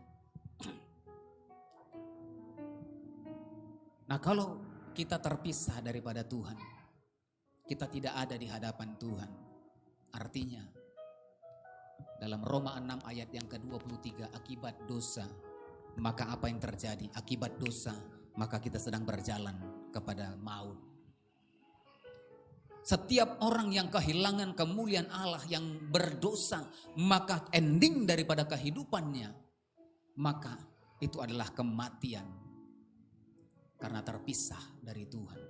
Nah, kalau kita terpisah daripada Tuhan, kita tidak ada di hadapan Tuhan. Artinya, dalam Roma 6 ayat yang ke-23, akibat dosa, maka apa yang terjadi? Akibat dosa, maka kita sedang berjalan kepada maut. Setiap orang yang kehilangan kemuliaan Allah, yang berdosa, maka ending daripada kehidupannya, maka itu adalah kematian. Karena terpisah dari Tuhan.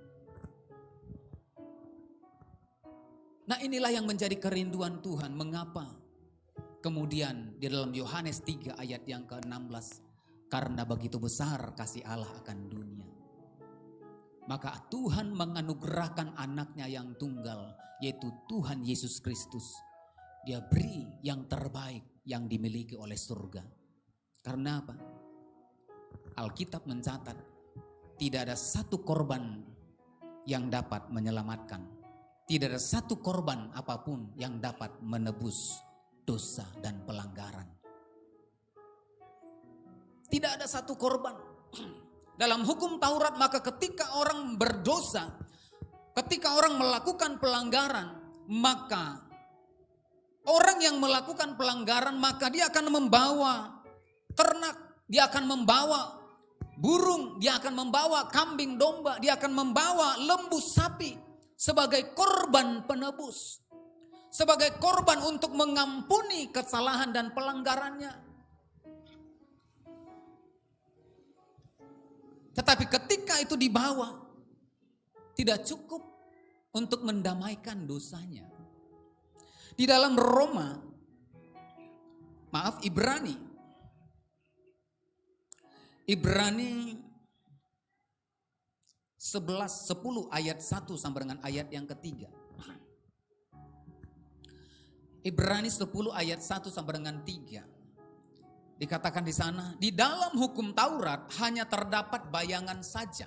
Nah, inilah yang menjadi kerinduan Tuhan. Mengapa? Kemudian di dalam Yohanes 3 ayat yang ke-16. Karena begitu besar kasih Allah akan dunia. Maka Tuhan menganugerahkan anaknya yang tunggal, yaitu Tuhan Yesus Kristus. Dia beri yang terbaik yang dimiliki oleh surga. Karena apa? Alkitab mencatat, tidak ada satu korban yang dapat menyelamatkan. Tidak ada satu korban apapun yang dapat menebus dosa dan pelanggaran. Tidak ada satu korban. Dalam hukum Taurat, maka ketika orang berdosa, ketika orang melakukan pelanggaran, maka orang yang melakukan pelanggaran, maka dia akan membawa ternak, dia akan membawa burung, dia akan membawa kambing domba, dia akan membawa lembu sapi sebagai korban penebus. Sebagai korban untuk mengampuni kesalahan dan pelanggarannya. Tetapi ketika itu dibawa, tidak cukup untuk mendamaikan dosanya. Di dalam Ibrani 10 ayat 1 sampai dengan ayat yang ketiga. Ibrani 10 ayat 1 sampai dengan 3. Dikatakan di sana, di dalam hukum Taurat hanya terdapat bayangan saja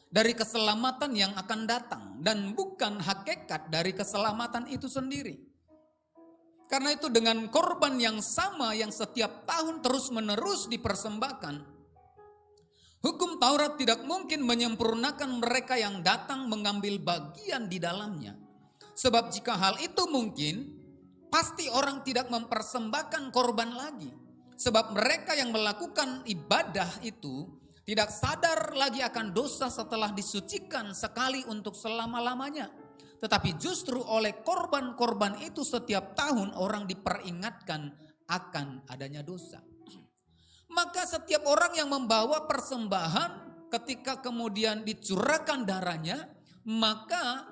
dari keselamatan yang akan datang dan bukan hakikat dari keselamatan itu sendiri. Karena itu dengan korban yang sama yang setiap tahun terus-menerus dipersembahkan, hukum Taurat tidak mungkin menyempurnakan mereka yang datang mengambil bagian di dalamnya. Sebab jika hal itu mungkin, pasti orang tidak mempersembahkan korban lagi. Sebab mereka yang melakukan ibadah itu tidak sadar lagi akan dosa setelah disucikan sekali untuk selama-lamanya. Tetapi justru oleh korban-korban itu setiap tahun orang diperingatkan akan adanya dosa. Maka setiap orang yang membawa persembahan ketika kemudian dicurahkan darahnya, maka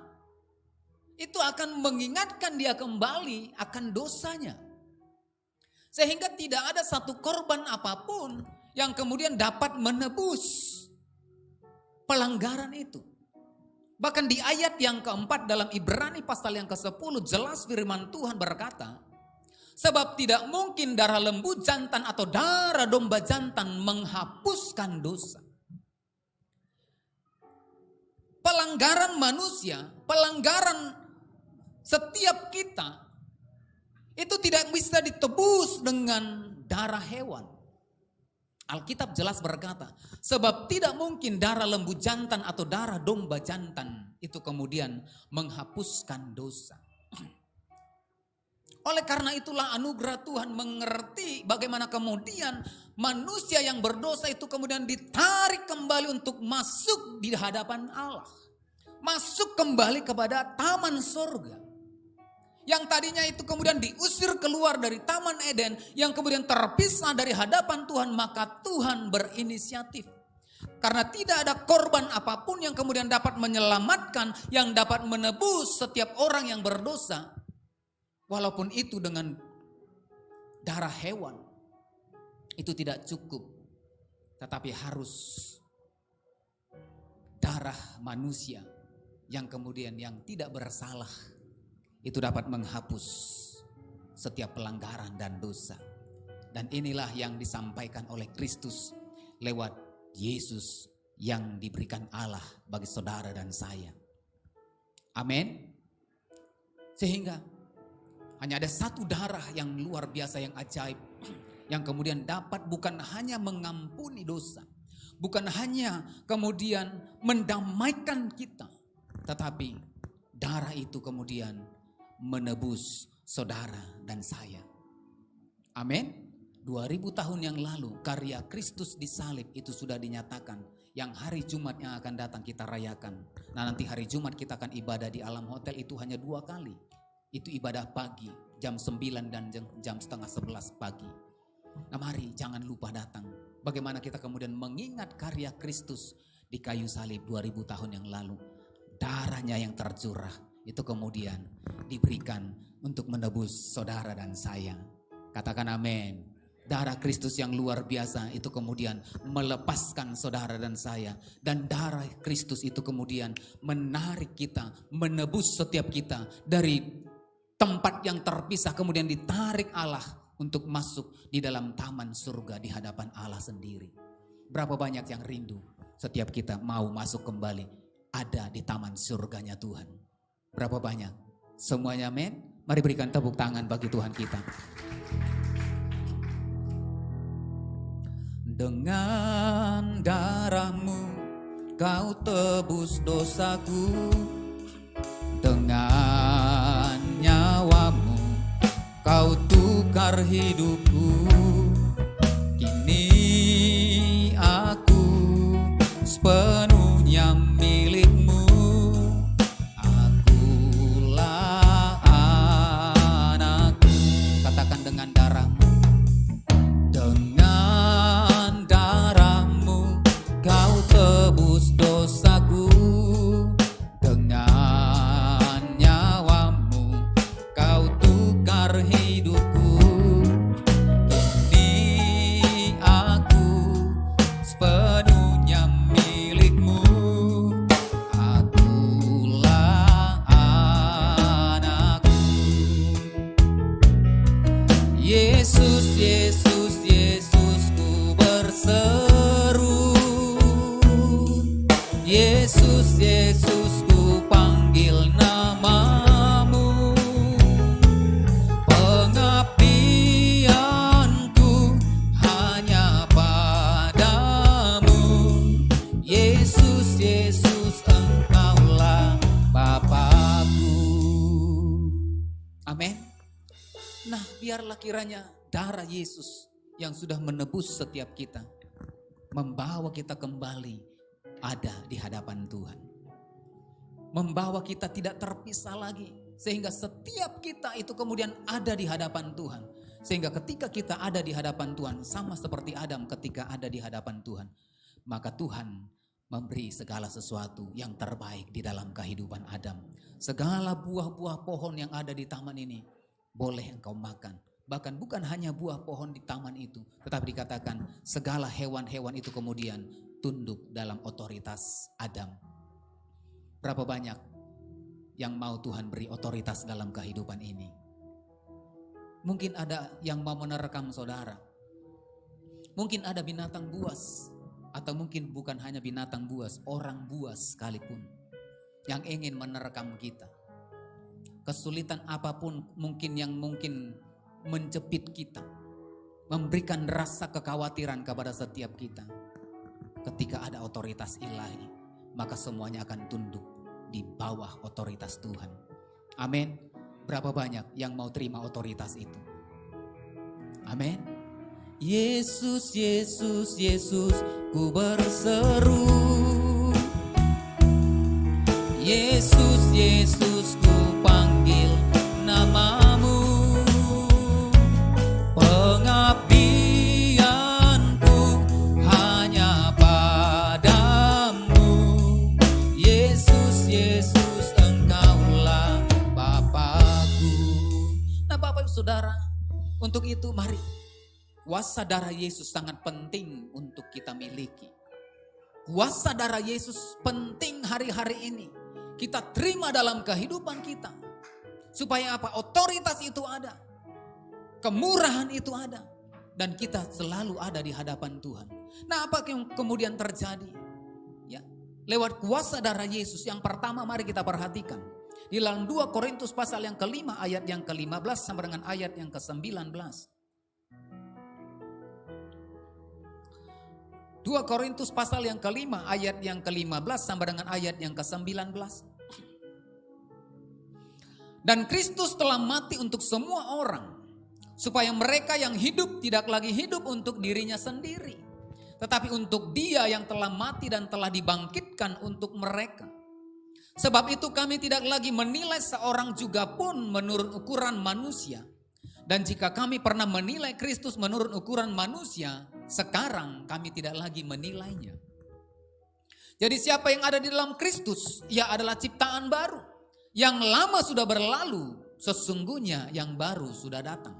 itu akan mengingatkan dia kembali akan dosanya. Sehingga tidak ada satu korban apapun yang kemudian dapat menebus pelanggaran itu. Bahkan di ayat yang keempat dalam Ibrani pasal yang ke-10 jelas firman Tuhan berkata, sebab tidak mungkin darah lembu jantan atau darah domba jantan menghapuskan dosa. Pelanggaran manusia, pelanggaran setiap kita itu tidak bisa ditebus dengan darah hewan. Alkitab jelas berkata, sebab tidak mungkin darah lembu jantan atau darah domba jantan itu kemudian menghapuskan dosa. Oleh karena itulah anugerah Tuhan mengerti bagaimana kemudian manusia yang berdosa itu kemudian ditarik kembali untuk masuk di hadapan Allah. Masuk kembali kepada taman surga. Yang tadinya itu kemudian diusir keluar dari Taman Eden, yang kemudian terpisah dari hadapan Tuhan, maka Tuhan berinisiatif. Karena tidak ada korban apapun yang kemudian dapat menyelamatkan, yang dapat menebus setiap orang yang berdosa. Walaupun itu dengan darah hewan, itu tidak cukup. Tetapi harus darah manusia yang kemudian yang tidak bersalah. Itu dapat menghapus setiap pelanggaran dan dosa. Dan inilah yang disampaikan oleh Kristus lewat Yesus yang diberikan Allah bagi saudara dan saya. Amin. Sehingga hanya ada satu darah yang luar biasa, yang ajaib, yang kemudian dapat bukan hanya mengampuni dosa, bukan hanya kemudian mendamaikan kita, tetapi darah itu kemudian menebus saudara dan saya. Amin. 2000 tahun yang lalu karya Kristus di salib itu sudah dinyatakan. Yang hari Jumat yang akan datang kita rayakan. Nah, nanti hari Jumat kita akan ibadah di alam hotel itu hanya 2 kali. Itu ibadah pagi jam 9 dan jam setengah 11 pagi. Nah, mari jangan lupa datang. Bagaimana kita kemudian mengingat karya Kristus di kayu salib 2000 tahun yang lalu. Darahnya yang tercurah itu kemudian diberikan untuk menebus saudara dan saya. Katakan amin. Darah Kristus yang luar biasa itu kemudian melepaskan saudara dan saya. Dan darah Kristus itu kemudian menarik kita, menebus setiap kita dari tempat yang terpisah, kemudian ditarik Allah untuk masuk di dalam taman surga di hadapan Allah sendiri. Berapa banyak yang rindu setiap kita mau masuk kembali ada di taman surganya Tuhan. Berapa banyak? Semuanya amin. Mari berikan tepuk tangan bagi Tuhan kita. Dengan darahmu kau tebus dosaku, dengan nyawamu kau tukar hidupku. Kini aku sepenuhnya milikmu. Akulah anakmu. Katakan dengan darahmu. Dengan darahmu kau tebus dosaku. Dengan nyawamu kau tukar hidupku. Kini aku sepenuhnya milikmu. Akulah anakmu. Yesus, Yesus, Yesus, ku berseru. Yesus, Yesus, ku panggil namamu. Pengabdianku hanya padamu. Yesus, Yesus, engkaulah Bapakku. Amin. Nah, biarlah kiranya darah Yesus yang sudah menebus setiap kita membawa kita kembali ada di hadapan Tuhan. Membawa kita tidak terpisah lagi, sehingga setiap kita itu kemudian ada di hadapan Tuhan. Sehingga ketika kita ada di hadapan Tuhan, sama seperti Adam ketika ada di hadapan Tuhan, maka Tuhan memberi segala sesuatu yang terbaik di dalam kehidupan Adam. Segala buah-buah pohon yang ada di taman ini boleh engkau makan. Bahkan bukan hanya buah pohon di taman itu, tetapi dikatakan segala hewan-hewan itu kemudian tunduk dalam otoritas Adam. Berapa banyak yang mau Tuhan beri otoritas dalam kehidupan ini? Mungkin ada yang mau menerkam saudara. Mungkin ada binatang buas. Atau mungkin bukan hanya binatang buas, orang buas sekalipun yang ingin menerkam kita. Kesulitan apapun mungkin yang mungkin menjepit kita, memberikan rasa kekhawatiran kepada setiap kita. Ketika ada otoritas ilahi, maka semuanya akan tunduk di bawah otoritas Tuhan. Amin. Berapa banyak yang mau terima otoritas itu? Amin. Yesus, Yesus, Yesus, ku berseru. Yesus, Yesus, ku panggil namamu. Pengabdianku hanya padamu. Yesus, Yesus, engkaulah Bapakku. Nah, Bapak Ibu Saudara, untuk itu mari, kuasa darah Yesus sangat penting untuk kita miliki. Kuasa darah Yesus penting hari-hari ini kita terima dalam kehidupan kita. Supaya apa? Otoritas itu ada. Kemurahan itu ada. Dan kita selalu ada di hadapan Tuhan. Nah, apa yang kemudian terjadi? Ya, lewat kuasa darah Yesus yang pertama mari kita perhatikan. Di dalam 2 Korintus pasal yang kelima ayat yang ke-15 sampai dengan ayat yang ke-19. 2 Korintus pasal yang kelima ayat yang ke-15 sampai dengan ayat yang ke-19. Dan Kristus telah mati untuk semua orang, supaya mereka yang hidup tidak lagi hidup untuk dirinya sendiri, tetapi untuk Dia yang telah mati dan telah dibangkitkan untuk mereka. Sebab itu kami tidak lagi menilai seorang juga pun menurut ukuran manusia. Dan jika kami pernah menilai Kristus menurut ukuran manusia, sekarang kami tidak lagi menilainya. Jadi siapa yang ada di dalam Kristus, ia adalah ciptaan baru. Yang lama sudah berlalu, sesungguhnya yang baru sudah datang.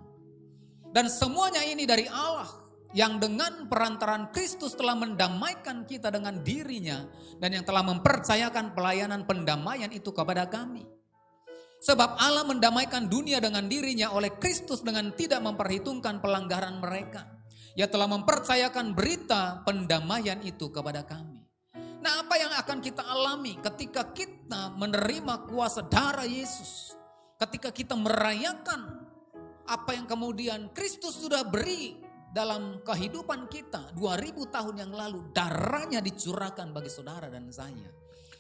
Dan semuanya ini dari Allah, yang dengan perantaraan Kristus telah mendamaikan kita dengan dirinya, dan yang telah mempercayakan pelayanan pendamaian itu kepada kami. Sebab Allah mendamaikan dunia dengan dirinya oleh Kristus dengan tidak memperhitungkan pelanggaran mereka. Ia telah mempercayakan berita pendamaian itu kepada kami. Nah, apa yang akan kita alami ketika kita menerima kuasa darah Yesus? Ketika kita merayakan apa yang kemudian Kristus sudah beri dalam kehidupan kita 2000 tahun yang lalu, darahnya dicurahkan bagi saudara dan saya.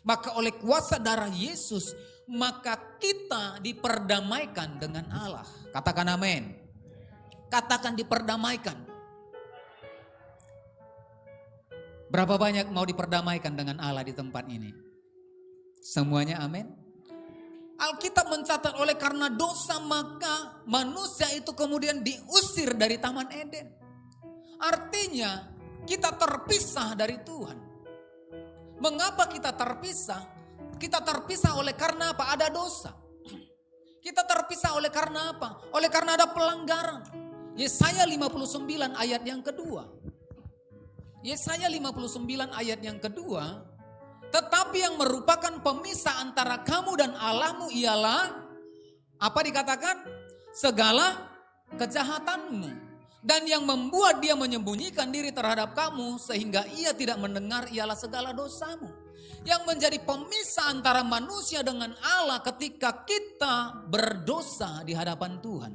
Maka oleh kuasa darah Yesus, maka kita diperdamaikan dengan Allah. Katakan amin. Katakan diperdamaikan. Berapa banyak mau diperdamaikan dengan Allah di tempat ini? Semuanya amin. Alkitab mencatat oleh karena dosa maka manusia itu kemudian diusir dari Taman Eden. Artinya kita terpisah dari Tuhan. Mengapa kita terpisah? Kita terpisah oleh karena apa? Ada dosa. Kita terpisah oleh karena apa? Oleh karena ada pelanggaran. Yesaya 59 ayat yang kedua. Yesaya 59 ayat yang kedua. Tetapi yang merupakan pemisah antara kamu dan Allahmu ialah, apa dikatakan? Segala kejahatanmu. Dan yang membuat dia menyembunyikan diri terhadap kamu sehingga ia tidak mendengar ialah segala dosamu. Yang menjadi pemisah antara manusia dengan Allah ketika kita berdosa di hadapan Tuhan.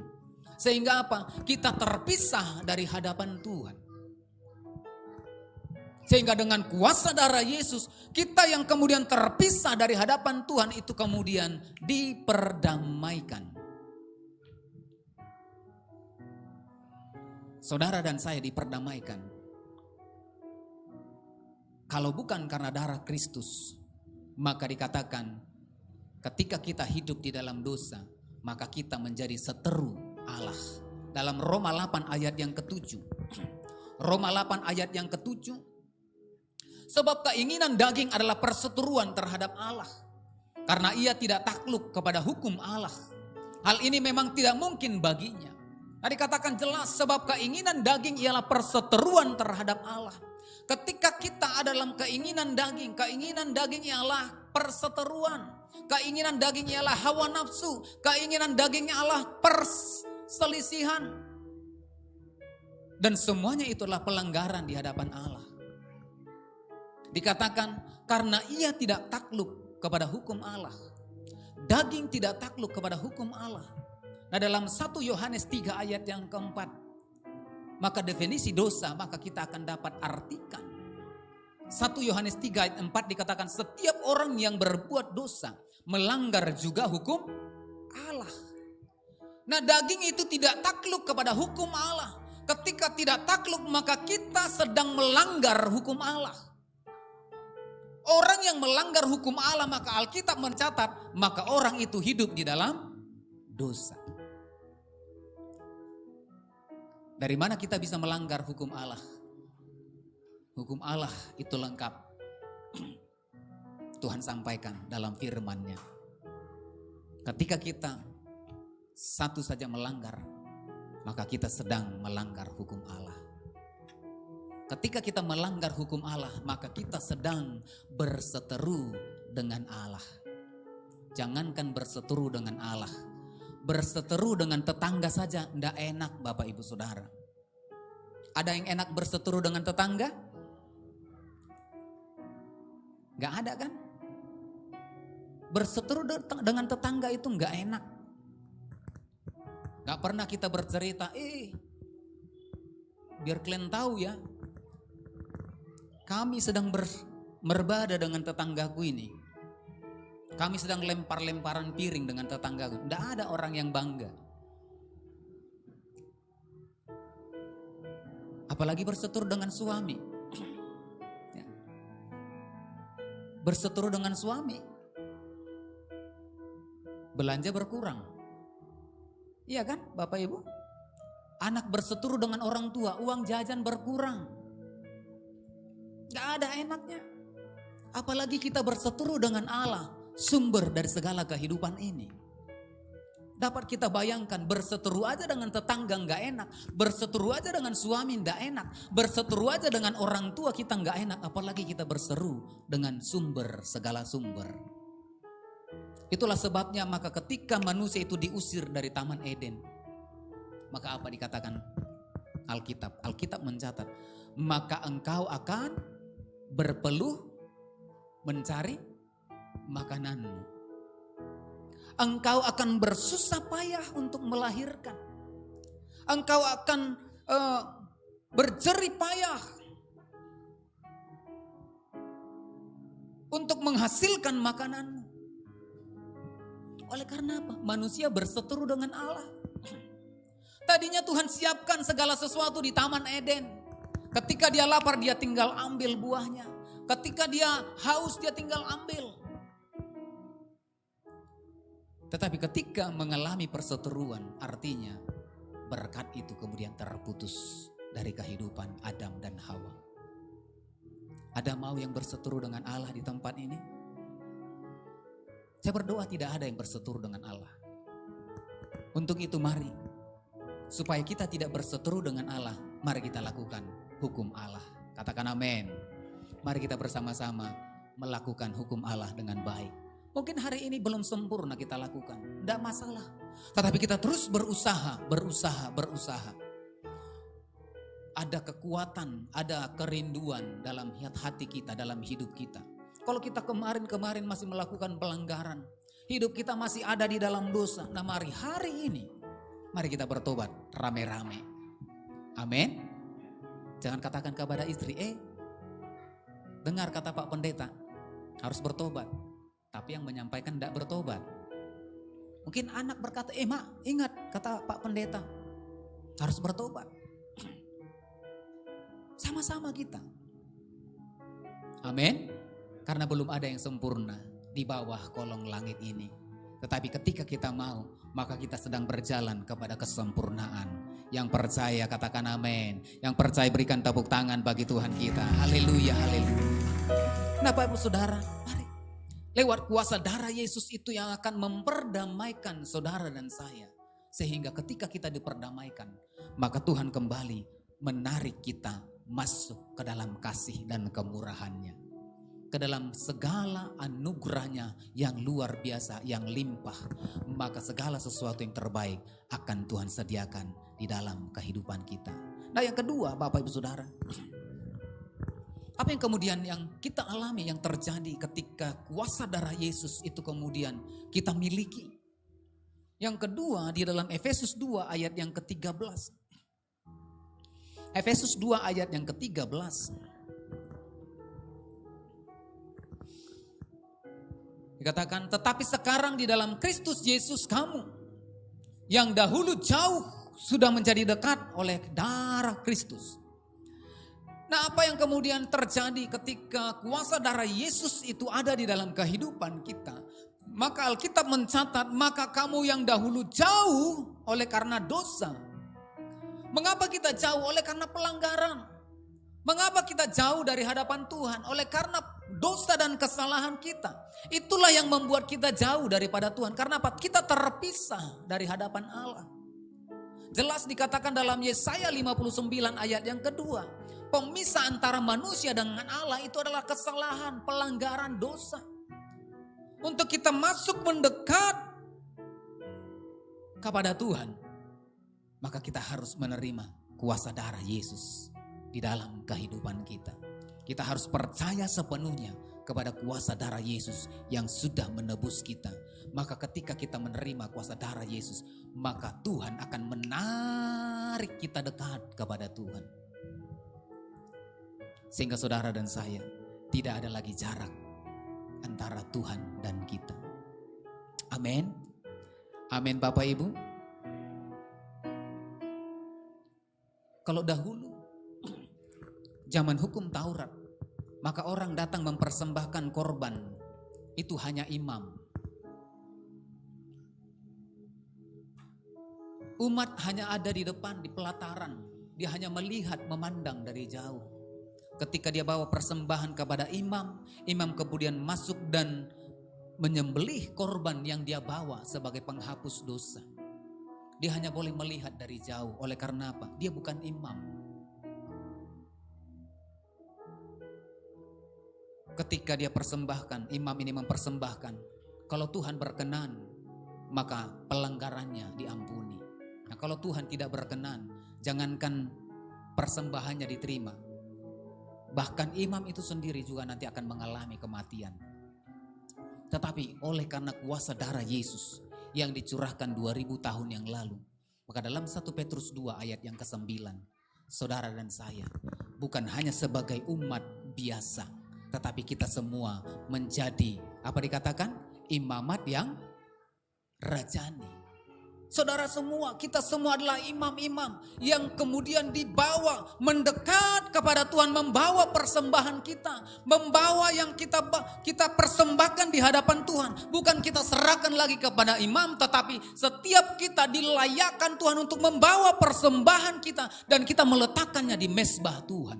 Sehingga apa? Kita terpisah dari hadapan Tuhan. Sehingga dengan kuasa darah Yesus, kita yang kemudian terpisah dari hadapan Tuhan itu kemudian diperdamaikan. Saudara dan saya diperdamaikan. Kalau bukan karena darah Kristus, maka dikatakan ketika kita hidup di dalam dosa, maka kita menjadi seteru Allah. Dalam Roma 8 ayat yang ke-7. Roma 8 ayat yang ke-7. Sebab keinginan daging adalah perseteruan terhadap Allah. Karena ia tidak takluk kepada hukum Allah. Hal ini memang tidak mungkin baginya. Tadi katakan jelas sebab keinginan daging ialah perseteruan terhadap Allah. Ketika kita ada dalam keinginan daging ialah perseteruan. Keinginan daging ialah hawa nafsu. Keinginan daging ialah perselisihan. Dan semuanya itu adalah pelanggaran di hadapan Allah. Dikatakan karena ia tidak takluk kepada hukum Allah. Daging tidak takluk kepada hukum Allah. Nah dalam 1 Yohanes 3 ayat yang keempat. Maka definisi dosa maka kita akan dapat artikan. 1 Yohanes 3 ayat 4 dikatakan setiap orang yang berbuat dosa melanggar juga hukum Allah. Nah daging itu tidak takluk kepada hukum Allah. Ketika tidak takluk maka kita sedang melanggar hukum Allah. Orang yang melanggar hukum Allah maka Alkitab mencatat maka orang itu hidup di dalam dosa. Dari mana kita bisa melanggar hukum Allah? Hukum Allah itu lengkap. Tuhan sampaikan dalam firman-Nya. Ketika kita satu saja melanggar, maka kita sedang melanggar hukum Allah. Ketika kita melanggar hukum Allah, maka kita sedang berseteru dengan Allah. Jangankan berseteru dengan Allah, berseteru dengan tetangga saja tidak enak Bapak Ibu Saudara. Ada yang enak berseteru dengan tetangga? Gak ada kan? Berseteru dengan tetangga itu gak enak. Gak pernah kita bercerita, biar kalian tahu ya, kami sedang berbada dengan tetanggaku ini. Kami sedang lempar-lemparan piring dengan tetanggaku. Tidak ada orang yang bangga. Apalagi berseteru dengan suami. Ya. Berseteru dengan suami. Belanja berkurang. Iya kan Bapak Ibu? Anak berseteru dengan orang tua, uang jajan berkurang. Gak ada enaknya. Apalagi kita berseteru dengan Allah, sumber dari segala kehidupan ini. Dapat kita bayangkan berseteru aja dengan tetangga gak enak. Berseteru aja dengan suami gak enak. Berseteru aja dengan orang tua kita gak enak. Apalagi kita berseru dengan sumber segala sumber. Itulah sebabnya maka ketika manusia itu diusir dari Taman Eden. Maka apa dikatakan Alkitab? Alkitab mencatat. Maka engkau akan berpeluh mencari makananmu. Engkau akan bersusah payah untuk melahirkan. Engkau akan berjerih payah untuk menghasilkan makananmu. Oleh karena apa? Manusia berseteru dengan Allah. Tadinya Tuhan siapkan segala sesuatu di Taman Eden. Ketika dia lapar dia tinggal ambil buahnya. Ketika dia haus dia tinggal ambil. Tetapi ketika mengalami perseteruan, artinya berkat itu kemudian terputus dari kehidupan Adam dan Hawa. Ada mau yang berseteru dengan Allah di tempat ini? Saya berdoa tidak ada yang berseteru dengan Allah. Untuk itu mari, supaya kita tidak berseteru dengan Allah, mari kita lakukan hukum Allah. Katakan amin. Mari kita bersama-sama melakukan hukum Allah dengan baik. Mungkin hari ini belum sempurna kita lakukan, tidak masalah. Tetapi kita terus berusaha. Ada kekuatan, ada kerinduan dalam hati kita, dalam hidup kita. Kalau kita kemarin masih melakukan pelanggaran, hidup kita masih ada di dalam dosa. Nah mari hari ini, mari kita bertobat rame-rame. Amin. Jangan katakan kepada istri, dengar kata Pak Pendeta, harus bertobat. Tapi yang menyampaikan tidak bertobat. Mungkin anak berkata, mak ingat kata Pak Pendeta, harus bertobat. Sama-sama kita. Amin. Karena belum ada yang sempurna di bawah kolong langit ini. Tetapi ketika kita mau, maka kita sedang berjalan kepada kesempurnaan. Yang percaya katakan amin. Yang percaya berikan tepuk tangan bagi Tuhan kita. Haleluya, haleluya. Nah Bapak Ibu Saudara, mari. Lewat kuasa darah Yesus itu yang akan memperdamaikan saudara dan saya. Sehingga ketika kita diperdamaikan, maka Tuhan kembali menarik kita masuk ke dalam kasih dan kemurahannya. Ke dalam segala anugerahnya yang luar biasa, yang limpah. Maka segala sesuatu yang terbaik akan Tuhan sediakan di dalam kehidupan kita. Nah yang kedua Bapak Ibu Saudara, apa yang kemudian yang kita alami, yang terjadi ketika kuasa darah Yesus itu kemudian kita miliki. Yang kedua di dalam Efesus 2 ayat yang ke-13. Efesus 2 ayat yang ke-13. Dikatakan, tetapi sekarang di dalam Kristus Yesus kamu, yang dahulu jauh sudah menjadi dekat oleh darah Kristus. Nah apa yang kemudian terjadi ketika kuasa darah Yesus itu ada di dalam kehidupan kita? Maka Alkitab mencatat, maka kamu yang dahulu jauh oleh karena dosa. Mengapa kita jauh? Oleh karena pelanggaran. Mengapa kita jauh dari hadapan Tuhan? Oleh karena dosa dan kesalahan kita. Itulah yang membuat kita jauh daripada Tuhan. Karena apa? Kita terpisah dari hadapan Allah. Jelas dikatakan dalam Yesaya 59 ayat yang kedua. Pemisah antara manusia dengan Allah itu adalah kesalahan, pelanggaran, dosa. Untuk kita masuk mendekat kepada Tuhan, maka kita harus menerima kuasa darah Yesus di dalam kehidupan kita. Kita harus percaya sepenuhnya kepada kuasa darah Yesus yang sudah menebus kita. Maka ketika kita menerima kuasa darah Yesus, maka Tuhan akan menarik kita dekat kepada Tuhan. Sehingga saudara dan saya tidak ada lagi jarak antara Tuhan dan kita. Amin. Amin Bapak Ibu. Kalau dahulu zaman hukum Taurat, maka orang datang mempersembahkan korban itu hanya imam. Umat hanya ada di depan di pelataran, dia hanya melihat, memandang dari jauh. Ketika dia bawa persembahan kepada imam, imam kemudian masuk dan menyembelih korban yang dia bawa sebagai penghapus dosa. Dia hanya boleh melihat dari jauh. Oleh karena apa? Dia bukan imam. Ketika dia persembahkan, imam ini mempersembahkan. Kalau Tuhan berkenan, maka pelanggarannya diampuni. Nah kalau Tuhan tidak berkenan, jangankan persembahannya diterima. Bahkan imam itu sendiri juga nanti akan mengalami kematian. Tetapi oleh karena kuasa darah Yesus yang dicurahkan 2000 tahun yang lalu, maka dalam 1 Petrus 2 ayat yang ke-9, saudara dan saya bukan hanya sebagai umat biasa, tetapi kita semua menjadi apa dikatakan? Imamat yang rajani. Saudara semua, kita semua adalah imam-imam yang kemudian dibawa mendekat kepada Tuhan, membawa persembahan kita, membawa yang kita persembahkan di hadapan Tuhan. Bukan kita serahkan lagi kepada imam, tetapi setiap kita dilayakkan Tuhan untuk membawa persembahan kita dan kita meletakkannya di mezbah Tuhan.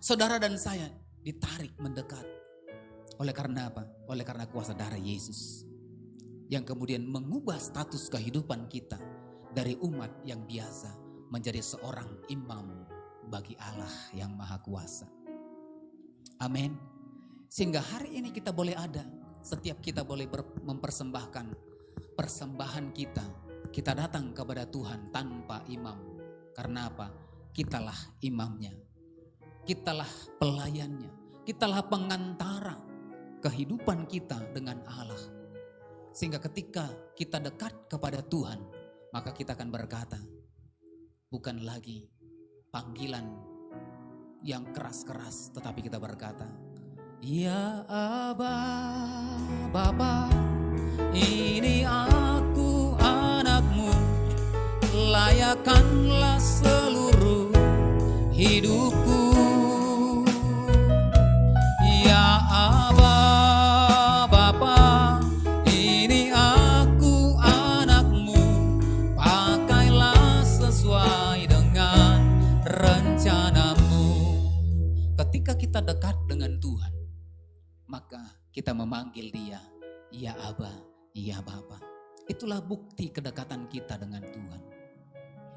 Saudara dan saya ditarik mendekat. Oleh karena apa? Oleh karena kuasa darah Yesus. Yang kemudian mengubah status kehidupan kita dari umat yang biasa menjadi seorang imam bagi Allah yang Maha Kuasa. Amin. Sehingga hari ini kita boleh ada, setiap kita boleh mempersembahkan persembahan kita. Kita datang kepada Tuhan tanpa imam. Karena apa? Kitalah imamnya. Kitalah pelayannya. Kitalah pengantara kehidupan kita dengan Allah. Sehingga ketika kita dekat kepada Tuhan, maka kita akan berkata, bukan lagi panggilan yang keras-keras, tetapi kita berkata, ya Aba, Bapa, ini aku anakmu, layakkanlah seluruh hidupku. Ya Aba, Bapa, ini aku anakmu, pakailah sesuai dengan rencanamu. Ketika kita dekat dengan Tuhan, maka kita memanggil Dia, ya Aba, ya Bapa. Itulah bukti kedekatan kita dengan Tuhan.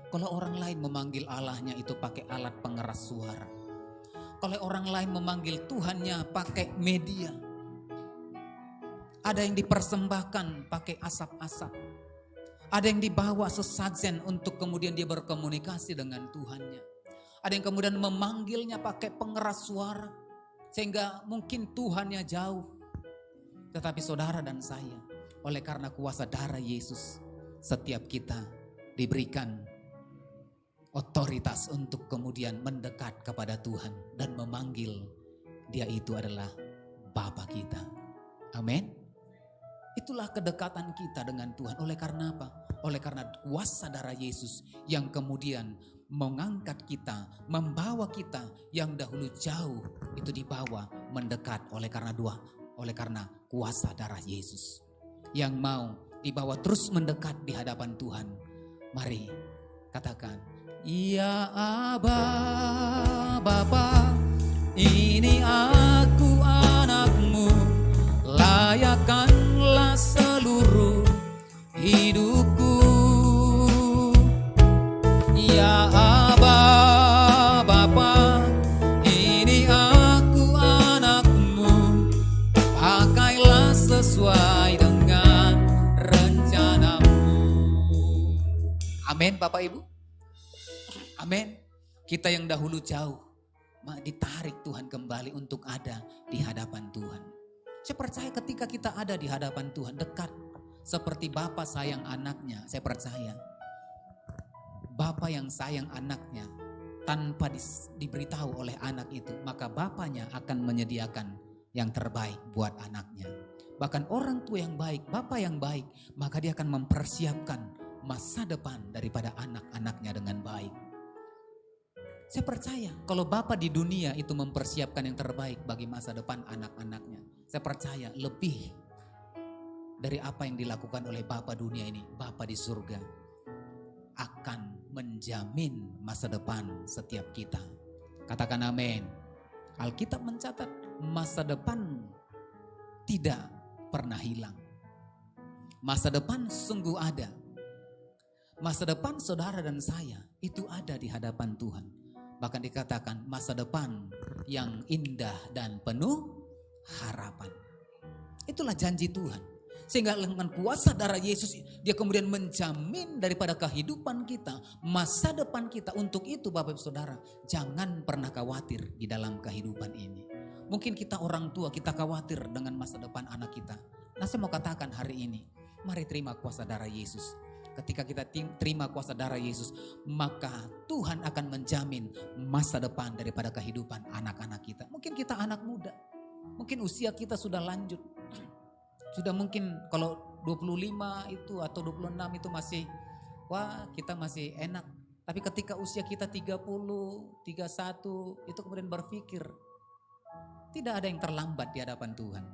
Kalau orang lain memanggil Allahnya itu pakai alat pengeras suara. Kalau orang lain memanggil Tuhannya pakai media. Ada yang dipersembahkan pakai asap-asap. Ada yang dibawa sesajen untuk kemudian dia berkomunikasi dengan Tuhannya. Ada yang kemudian memanggilnya pakai pengeras suara. Sehingga mungkin Tuhannya jauh. Tetapi saudara dan saya, oleh karena kuasa darah Yesus, setiap kita diberikan otoritas untuk kemudian mendekat kepada Tuhan dan memanggil Dia itu adalah Bapa kita. Amin. Itulah kedekatan kita dengan Tuhan. Oleh karena apa? Oleh karena kuasa darah Yesus yang kemudian mengangkat kita, membawa kita yang dahulu jauh itu dibawa mendekat oleh karena kuasa darah Yesus yang mau dibawa terus mendekat di hadapan Tuhan. Mari katakan, ya Aba, Bapa, ini aku anakmu, layakkanlah seluruh hidupku. Ya Aba, Bapa, ini aku anakmu, pakailah sesuai dengan rencanamu. Amin Bapak Ibu. Amin. Kita yang dahulu jauh, ditarik Tuhan kembali untuk ada di hadapan Tuhan. Saya percaya ketika kita ada di hadapan Tuhan, dekat seperti Bapa sayang anaknya. Saya percaya Bapa yang sayang anaknya tanpa diberitahu oleh anak itu, maka bapaknya akan menyediakan yang terbaik buat anaknya. Bahkan orang tua yang baik, bapa yang baik, maka dia akan mempersiapkan masa depan daripada anak-anaknya dengan baik. Saya percaya kalau bapa di dunia itu mempersiapkan yang terbaik bagi masa depan anak-anaknya, saya percaya lebih dari apa yang dilakukan oleh bapa dunia ini, bapa di surga akan menjamin masa depan setiap kita. Katakan amin. Alkitab mencatat masa depan tidak pernah hilang. Masa depan sungguh ada. Masa depan saudara dan saya itu ada di hadapan Tuhan. Bahkan dikatakan masa depan yang indah dan penuh harapan. Itulah janji Tuhan. Sehingga dengan kuasa darah Yesus, dia kemudian menjamin daripada kehidupan kita, masa depan kita. Untuk itu Bapak Ibu Saudara, jangan pernah khawatir di dalam kehidupan ini. Mungkin kita orang tua, kita khawatir dengan masa depan anak kita. Nah saya mau katakan hari ini, mari terima kuasa darah Yesus. Ketika kita terima kuasa darah Yesus, maka Tuhan akan menjamin masa depan daripada kehidupan anak-anak kita. Mungkin kita anak muda, mungkin usia kita sudah lanjut. Sudah mungkin kalau 25 itu atau 26 itu masih, wah kita masih enak. Tapi ketika usia kita 30, 31 itu kemudian berpikir, tidak ada yang terlambat di hadapan Tuhan.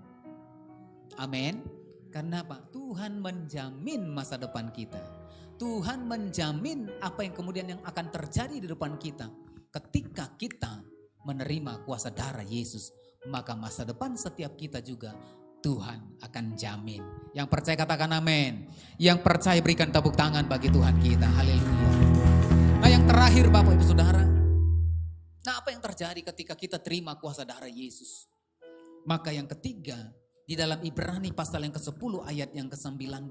Amin. Karena apa? Tuhan menjamin masa depan kita. Tuhan menjamin apa yang kemudian yang akan terjadi di depan kita. Ketika kita menerima kuasa darah Yesus, maka masa depan setiap kita juga Tuhan akan jamin. Yang percaya katakan amin. Yang percaya berikan tepuk tangan bagi Tuhan kita. Haleluya. Nah yang terakhir Bapak Ibu Saudara. Nah apa yang terjadi ketika kita terima kuasa darah Yesus? Maka yang ketiga, di dalam Ibrani pasal yang ke-10 ayat yang ke-19.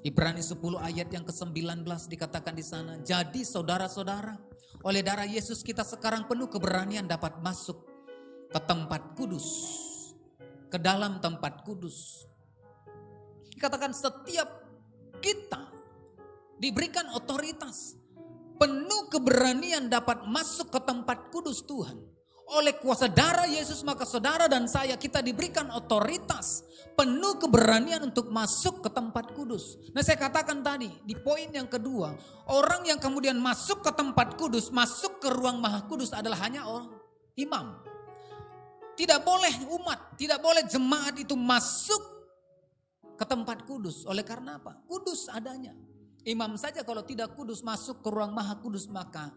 Ibrani 10 ayat yang ke-19 dikatakan di sana, jadi saudara-saudara, oleh darah Yesus kita sekarang penuh keberanian dapat masuk ke tempat kudus, ke dalam tempat kudus. Dikatakan setiap kita diberikan otoritas, penuh keberanian dapat masuk ke tempat kudus Tuhan. Oleh kuasa darah Yesus maka saudara dan saya kita diberikan otoritas, penuh keberanian untuk masuk ke tempat kudus. Nah saya katakan tadi di poin yang kedua, orang yang kemudian masuk ke tempat kudus, masuk ke ruang maha kudus adalah hanya orang imam. Tidak boleh umat, tidak boleh jemaat itu masuk ke tempat kudus. Oleh karena apa? Kudus adanya. Imam saja kalau tidak kudus masuk ke ruang maha kudus maka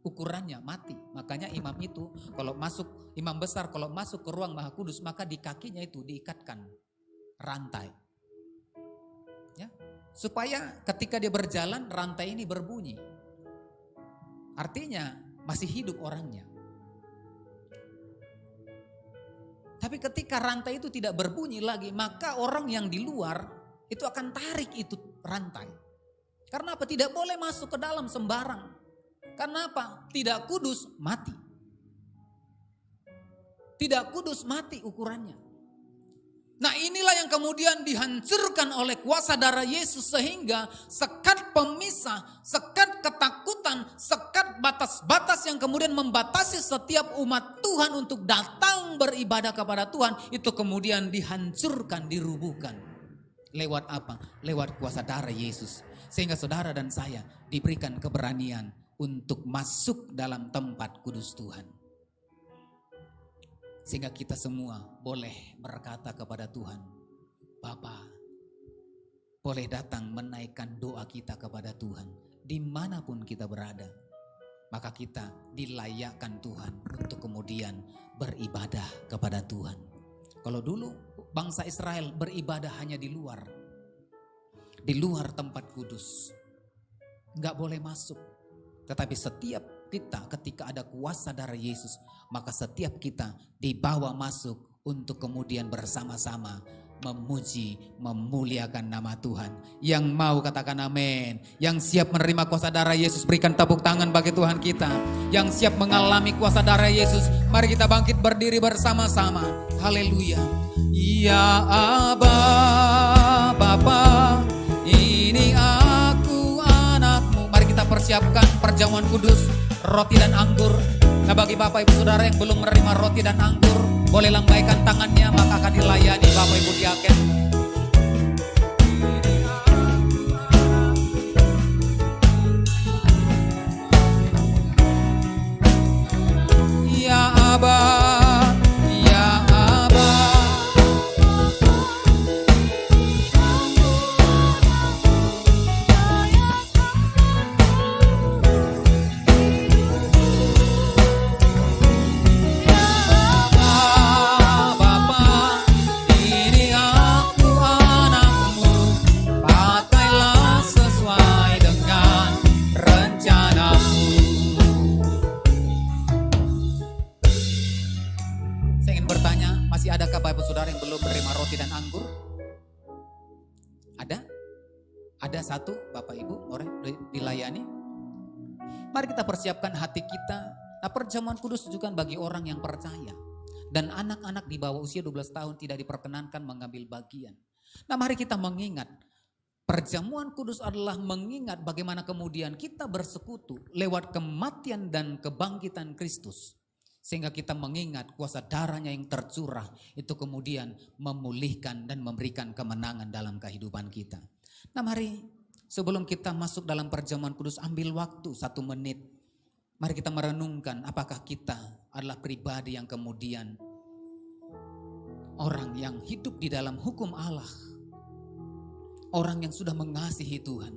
ukurannya mati. Makanya imam itu kalau masuk, imam besar kalau masuk ke ruang maha kudus maka di kakinya itu diikatkan rantai. Ya, supaya ketika dia berjalan rantai ini berbunyi. Artinya masih hidup orangnya. Tapi ketika rantai itu tidak berbunyi lagi maka orang yang di luar itu akan tarik itu rantai. Karena apa? Tidak boleh masuk ke dalam sembarang. Karena apa? Tidak kudus, mati. Tidak kudus, mati ukurannya. Nah inilah yang kemudian dihancurkan oleh kuasa darah Yesus sehingga sekat pemisah, sekat ketakutan, sekat batas-batas yang kemudian membatasi setiap umat Tuhan untuk datang beribadah kepada Tuhan itu kemudian dihancurkan, dirubuhkan. Lewat apa? Lewat kuasa darah Yesus. Sehingga saudara dan saya diberikan keberanian untuk masuk dalam tempat kudus Tuhan. Sehingga kita semua boleh berkata kepada Tuhan, Bapa, boleh datang menaikkan doa kita kepada Tuhan. Dimanapun kita berada, maka kita dilayakkan Tuhan untuk kemudian beribadah kepada Tuhan. Kalau dulu bangsa Israel beribadah hanya di luar tempat kudus. Enggak boleh masuk. Tetapi setiap kita ketika ada kuasa darah Yesus, maka setiap kita dibawa masuk untuk kemudian bersama-sama memuji, memuliakan nama Tuhan. Yang mau katakan amin. Yang siap menerima kuasa darah Yesus, berikan tepuk tangan bagi Tuhan kita. Yang siap mengalami kuasa darah Yesus, mari kita bangkit berdiri bersama-sama. Haleluya. Ya Aba, Bapa, ini aku anakmu. Mari kita persiapkan perjamuan kudus, roti dan anggur. Nah bagi Bapak Ibu Saudara yang belum menerima roti dan anggur, boleh lambaikan tangannya maka akan dilayani Bapak Ibu Diaken. Ya Aba, ya Aba, adakah Bapak Saudara yang belum menerima roti dan anggur? Ada? Ada satu Bapak Ibu boleh dilayani? Mari kita persiapkan hati kita. Nah perjamuan kudus ditujukan bagi orang yang percaya. Dan anak-anak di bawah usia 12 tahun tidak diperkenankan mengambil bagian. Nah mari kita mengingat. Perjamuan kudus adalah mengingat bagaimana kemudian kita bersekutu lewat kematian dan kebangkitan Kristus. Sehingga kita mengingat kuasa darahnya yang tercurah itu kemudian memulihkan dan memberikan kemenangan dalam kehidupan kita. Nah mari sebelum kita masuk dalam perjamuan kudus, ambil waktu 1 menit. Mari kita merenungkan apakah kita adalah pribadi yang kemudian orang yang hidup di dalam hukum Allah. Orang yang sudah mengasihi Tuhan.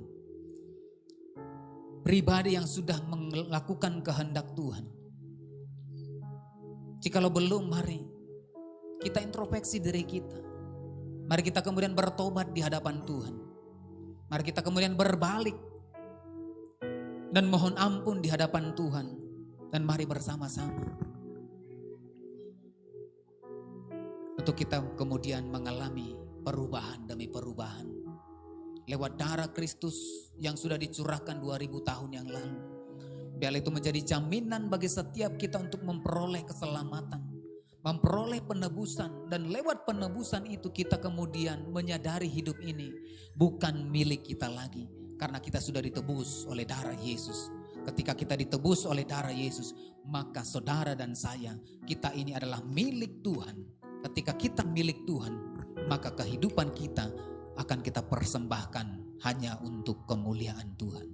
Pribadi yang sudah melakukan kehendak Tuhan. Jikalau belum, mari kita introspeksi diri kita. Mari kita kemudian bertobat di hadapan Tuhan. Mari kita kemudian berbalik dan mohon ampun di hadapan Tuhan. Dan mari bersama-sama untuk kita kemudian mengalami perubahan demi perubahan. Lewat darah Kristus yang sudah dicurahkan 2000 tahun yang lalu. Biar itu menjadi jaminan bagi setiap kita untuk memperoleh keselamatan, memperoleh penebusan, dan lewat penebusan itu kita kemudian menyadari hidup ini bukan milik kita lagi, karena kita sudah ditebus oleh darah Yesus. Ketika kita ditebus oleh darah Yesus, maka saudara dan saya, kita ini adalah milik Tuhan. Ketika kita milik Tuhan, maka kehidupan kita akan kita persembahkan hanya untuk kemuliaan Tuhan.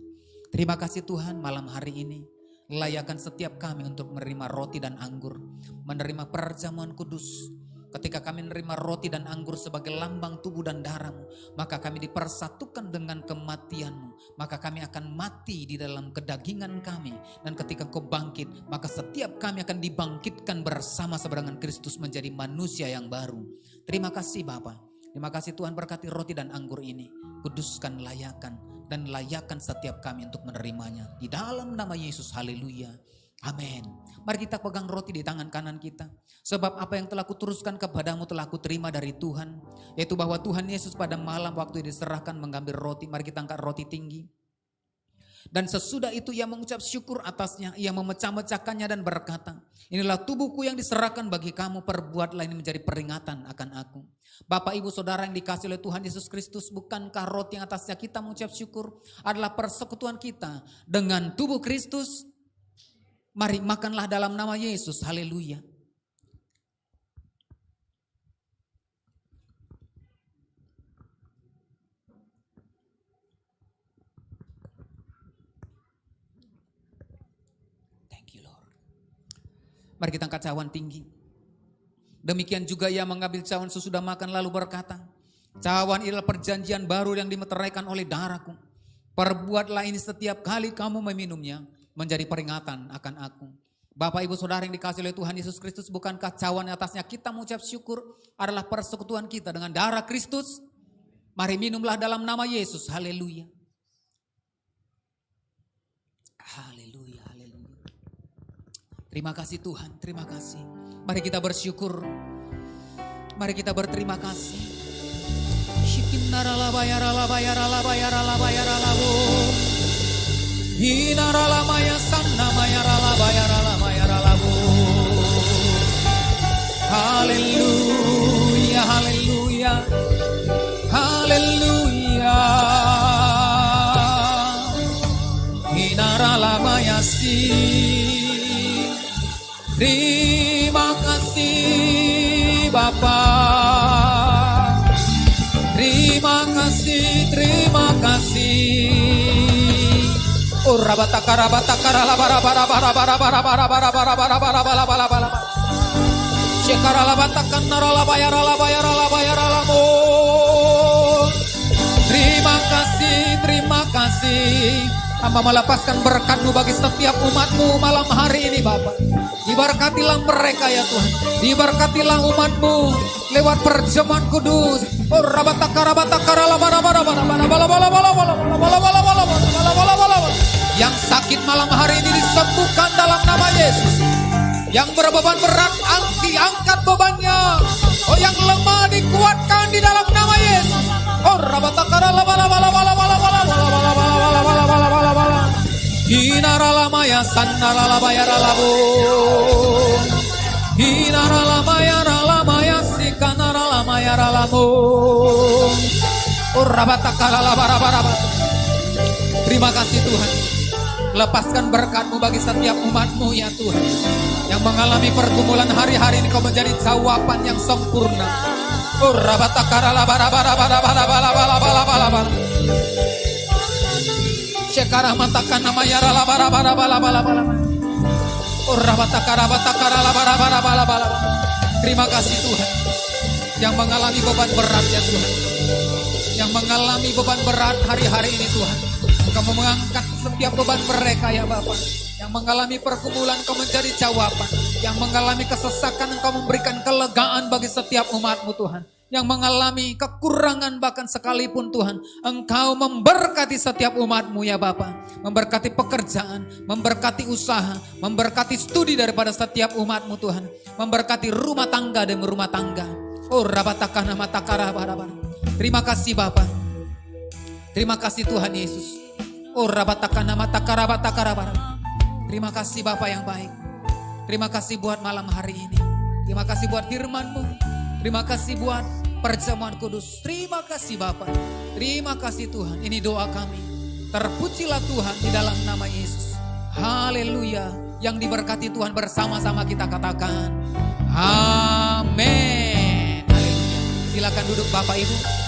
Terima kasih Tuhan, malam hari ini layakan setiap kami untuk menerima roti dan anggur, menerima perjamuan kudus. Ketika kami menerima roti dan anggur sebagai lambang tubuh dan darah-Mu, maka kami dipersatukan dengan kematian-Mu. Maka kami akan mati di dalam kedagingan kami. Dan ketika Kau bangkit, maka setiap kami akan dibangkitkan bersama-sama dengan Kristus menjadi manusia yang baru. Terima kasih Bapa. Terima kasih Tuhan, berkati roti dan anggur ini. Kuduskan, layakan. Dan layakan setiap kami untuk menerimanya. Di dalam nama Yesus, haleluya. Amin. Mari kita pegang roti di tangan kanan kita. Sebab apa yang telah kuteruskan kepadamu telah kuterima dari Tuhan. Yaitu bahwa Tuhan Yesus pada malam waktu diserahkan mengambil roti. Mari kita angkat roti tinggi. Dan sesudah itu ia mengucap syukur atasnya. Ia memecah-mecahkannya dan berkata, inilah tubuhku yang diserahkan bagi kamu. Perbuatlah ini menjadi peringatan akan aku. Bapak ibu saudara yang dikasihi oleh Tuhan Yesus Kristus, bukankah roti yang atasnya kita mengucap syukur adalah persekutuan kita dengan tubuh Kristus? Mari makanlah dalam nama Yesus, haleluya. Thank you Lord. Mari kita angkat cawan tinggi. Demikian juga ia mengambil cawan sesudah makan lalu berkata, cawan adalah perjanjian baru yang dimeteraikan oleh darahku. Perbuatlah ini setiap kali kamu meminumnya menjadi peringatan akan aku. Bapak ibu saudara yang dikasihi oleh Tuhan Yesus Kristus, bukankah cawan atasnya kita mengucap syukur adalah persekutuan kita dengan darah Kristus? Mari minumlah dalam nama Yesus, haleluya. Haleluya, haleluya. Terima kasih Tuhan, terima kasih. Mari kita bersyukur. Mari kita berterima kasih. Shikinarala bayarala bayarala bayarala bayarala bu. Hinarala maya sanna mayarala bayarala bayarala bu. Haleluya, haleluya. Haleluya. Hinarala maya si. Terima kasih Bapa. Terima kasih, terima kasih. Oh rabatakara batakara la bara bara bara bara bara bara bara bara bara bara bara bara bara. Shekara la batakan nara la bayara la bayara la bayara la mo. Terima kasih, terima kasih. Hamba melepaskan berkat-Mu bagi setiap umat-Mu malam hari ini Bapa. Diberkatilah mereka ya Tuhan. Diberkatilah umat-Mu lewat perjamuan kudus. Oh rabatakara batakara la bara bara bara bara bara bara bara bara bara. Yang sakit malam hari ini disembuhkan dalam nama Yesus. Yang berbeban berat angkat bebannya. Oh yang lemah dikuatkan di dalam nama Yesus. Oh rabatakara la bara bara bara bara bara bara bara. Hinarala maya sanarala bayarala bu. Hinarala maya sikanarala mayarala bu. Urabatakala bara bara. Terima kasih Tuhan. Lepaskan berkat-Mu bagi setiap umat-Mu ya Tuhan. Yang mengalami pergumulan hari-hari ini Kau menjadi jawaban yang sempurna. Terima kasih Tuhan. Yang mengalami beban berat ya Tuhan. Yang mengalami beban berat hari-hari ini Tuhan. Kamu mengangkat setiap beban mereka ya Bapa. Yang mengalami pergumulan Kau menjadi jawaban. Yang mengalami kesesakan Engkau memberikan kelegaan bagi setiap umat-Mu Tuhan. Yang mengalami kekurangan bahkan sekalipun Tuhan, Engkau memberkati setiap umat-Mu ya Bapa. Memberkati pekerjaan, memberkati usaha, memberkati studi daripada setiap umat-Mu Tuhan. Memberkati rumah tangga demi rumah tangga. Oh rabatakana matakara barabara. Terima kasih Bapa. Terima kasih Tuhan Yesus. Oh rabatakana matakara batakara barabara. Terima kasih Bapa yang baik. Terima kasih buat malam hari ini. Terima kasih buat firman-Mu. Terima kasih buat perjamuan kudus. Terima kasih Bapa. Terima kasih Tuhan. Ini doa kami. Terpujilah Tuhan di dalam nama Yesus. Haleluya. Yang diberkati Tuhan bersama-sama kita katakan. Amin. Haleluya. Silakan duduk Bapak Ibu.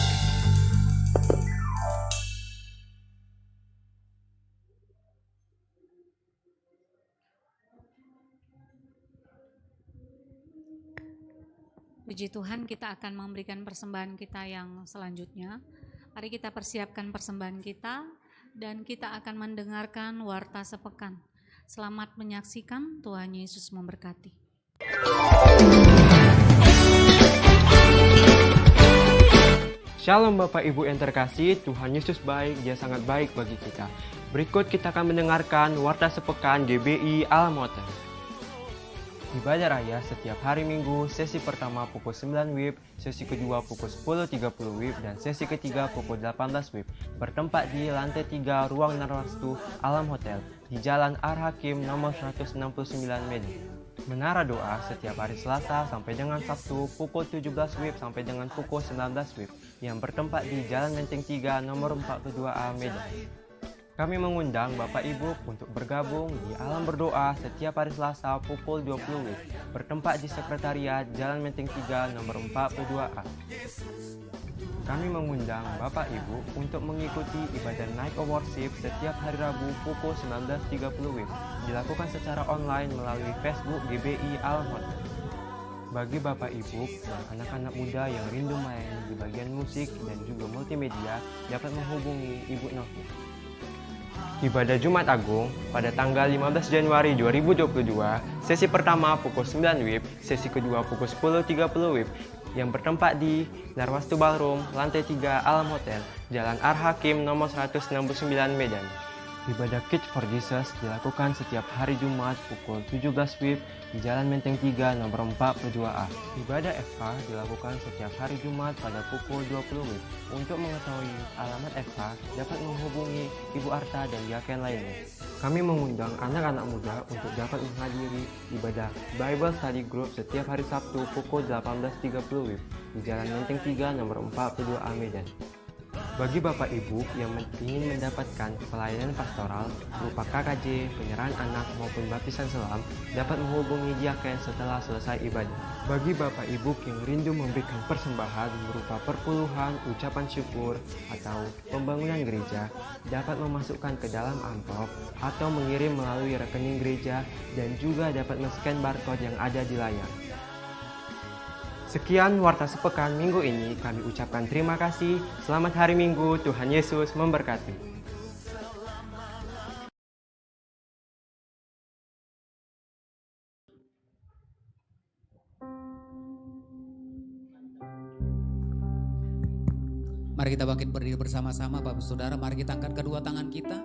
Puji Tuhan, kita akan memberikan persembahan kita yang selanjutnya. Mari kita persiapkan persembahan kita dan kita akan mendengarkan warta sepekan. Selamat menyaksikan, Tuhan Yesus memberkati. Shalom Bapak Ibu yang terkasih, Tuhan Yesus baik, Dia sangat baik bagi kita. Berikut kita akan mendengarkan warta sepekan GBI Alam Hotel. Ibadah raya setiap hari Minggu, sesi pertama pukul 9 WIB, sesi kedua pukul 10.30 WIB, dan sesi ketiga pukul 18 WIB. Bertempat di lantai 3 Ruang Narwastu Alam Hotel, di Jalan Ar-Hakim nomor 169 Medan. Menara doa setiap hari Selasa sampai dengan Sabtu pukul 17 WIB sampai dengan pukul 19 WIB, yang bertempat di Jalan Menteng 3 nomor 42A Medan. Kami mengundang Bapak Ibu untuk bergabung di Alam Berdoa setiap hari Selasa pukul 20 WIB, bertempat di Sekretariat Jalan Menteng 3 nomor 42A. Kami mengundang Bapak Ibu untuk mengikuti ibadah Night of Worship setiap hari Rabu pukul 19.30 WIB, dilakukan secara online melalui Facebook GBI Alam Hotel. Bagi Bapak Ibu dan anak-anak muda yang rindu melayani di bagian musik dan juga multimedia, dapat menghubungi Ibu Novi. Ibadah Jumat Agung pada tanggal 15 Januari 2022, sesi pertama pukul 9 WIB, sesi kedua pukul 10.30 WIB, yang bertempat di Narwastu Ballroom, lantai 3 Alam Hotel, Jalan Ar-Hakim nomor 169 Medan. Ibadah Kids for Jesus dilakukan setiap hari Jumat pukul 17 WIB di Jalan Menteng 3 nomor 42A. Ibadah FK dilakukan setiap hari Jumat pada pukul 20 WIB. Untuk mengetahui alamat FK, dapat menghubungi Ibu Arta dan yakin lainnya. Kami mengundang anak-anak muda untuk dapat menghadiri ibadah Bible Study Group setiap hari Sabtu pukul 18.30 WIB di Jalan Menteng 3 nomor 42A Medan. Bagi Bapak Ibu yang ingin mendapatkan pelayanan pastoral berupa KKJ, penyerahan anak maupun baptisan selam, dapat menghubungi diaken setelah selesai ibadah. Bagi Bapak Ibu yang rindu memberikan persembahan berupa perpuluhan, ucapan syukur, atau pembangunan gereja, dapat memasukkan ke dalam amplop atau mengirim melalui rekening gereja dan juga dapat men-scan barcode yang ada di layar. Sekian warta sepekan minggu ini, kami ucapkan terima kasih. Selamat hari Minggu, Tuhan Yesus memberkati. Mari kita bangkit berdiri bersama-sama Bapak Saudara. Mari kita angkat kedua tangan kita.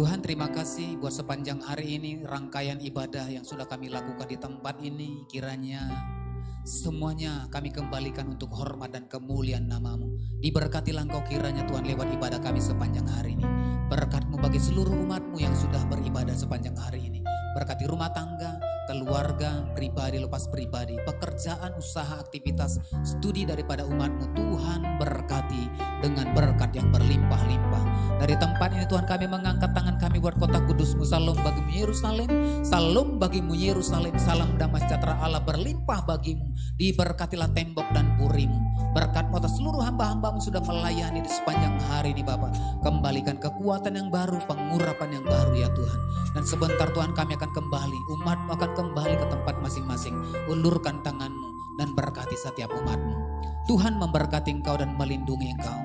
Tuhan, terima kasih buat sepanjang hari ini, rangkaian ibadah yang sudah kami lakukan di tempat ini. Kiranya semuanya kami kembalikan untuk hormat dan kemuliaan nama-Mu. Diberkatilah Engkau kiranya Tuhan lewat ibadah kami sepanjang hari ini. Berkat-Mu bagi seluruh umat-Mu yang sudah beribadah sepanjang hari ini. Berkati rumah tangga, keluarga, pribadi lepas pribadi, pekerjaan, usaha, aktivitas, studi daripada umat-Mu. Tuhan berkati dengan berkat yang berlimpah-limpah. Dari tempat ini Tuhan kami mengangkat tangan kami buat kota kudus-Mu. Salam bagimu Yerusalem, salam bagimu Yerusalem, salam damai sejahtera Allah berlimpah bagimu. Diberkatilah tembok dan purimu. Berkat-Mu atas seluruh hamba-hamba-Mu sudah melayani di sepanjang hari ini Bapa. Kembalikan kekuatan yang baru, pengurapan yang baru ya Tuhan. Dan sebentar Tuhan kami akan kembali, umat-Mu akan kembali ke tempat masing-masing. Ulurkan tangan-Mu dan berkati setiap umat-Mu. Tuhan memberkati engkau dan melindungi engkau.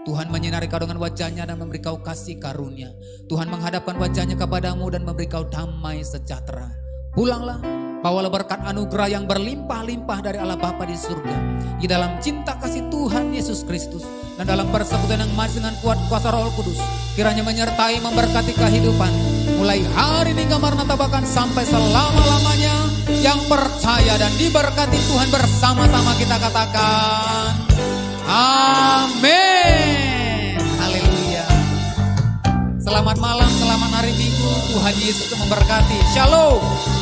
Tuhan menyinari kau dengan wajahnya dan memberi kau kasih karunia. Tuhan menghadapkan wajahnya kepadamu dan memberi kau damai sejahtera. Pulanglah, bawalah berkat anugerah yang berlimpah-limpah dari Allah Bapa di surga. Di dalam cinta kasih Tuhan Yesus Kristus dan dalam persekutuan yang manis dengan kuat kuasa Roh Kudus, kiranya menyertai memberkati kehidupan mulai hari ini hingga Maranatha bahkan sampai selama-lamanya. Yang percaya dan diberkati Tuhan bersama-sama kita katakan amin. Haleluya. Selamat malam, selamat hari Minggu. Tuhan Yesus memberkati. Shalom.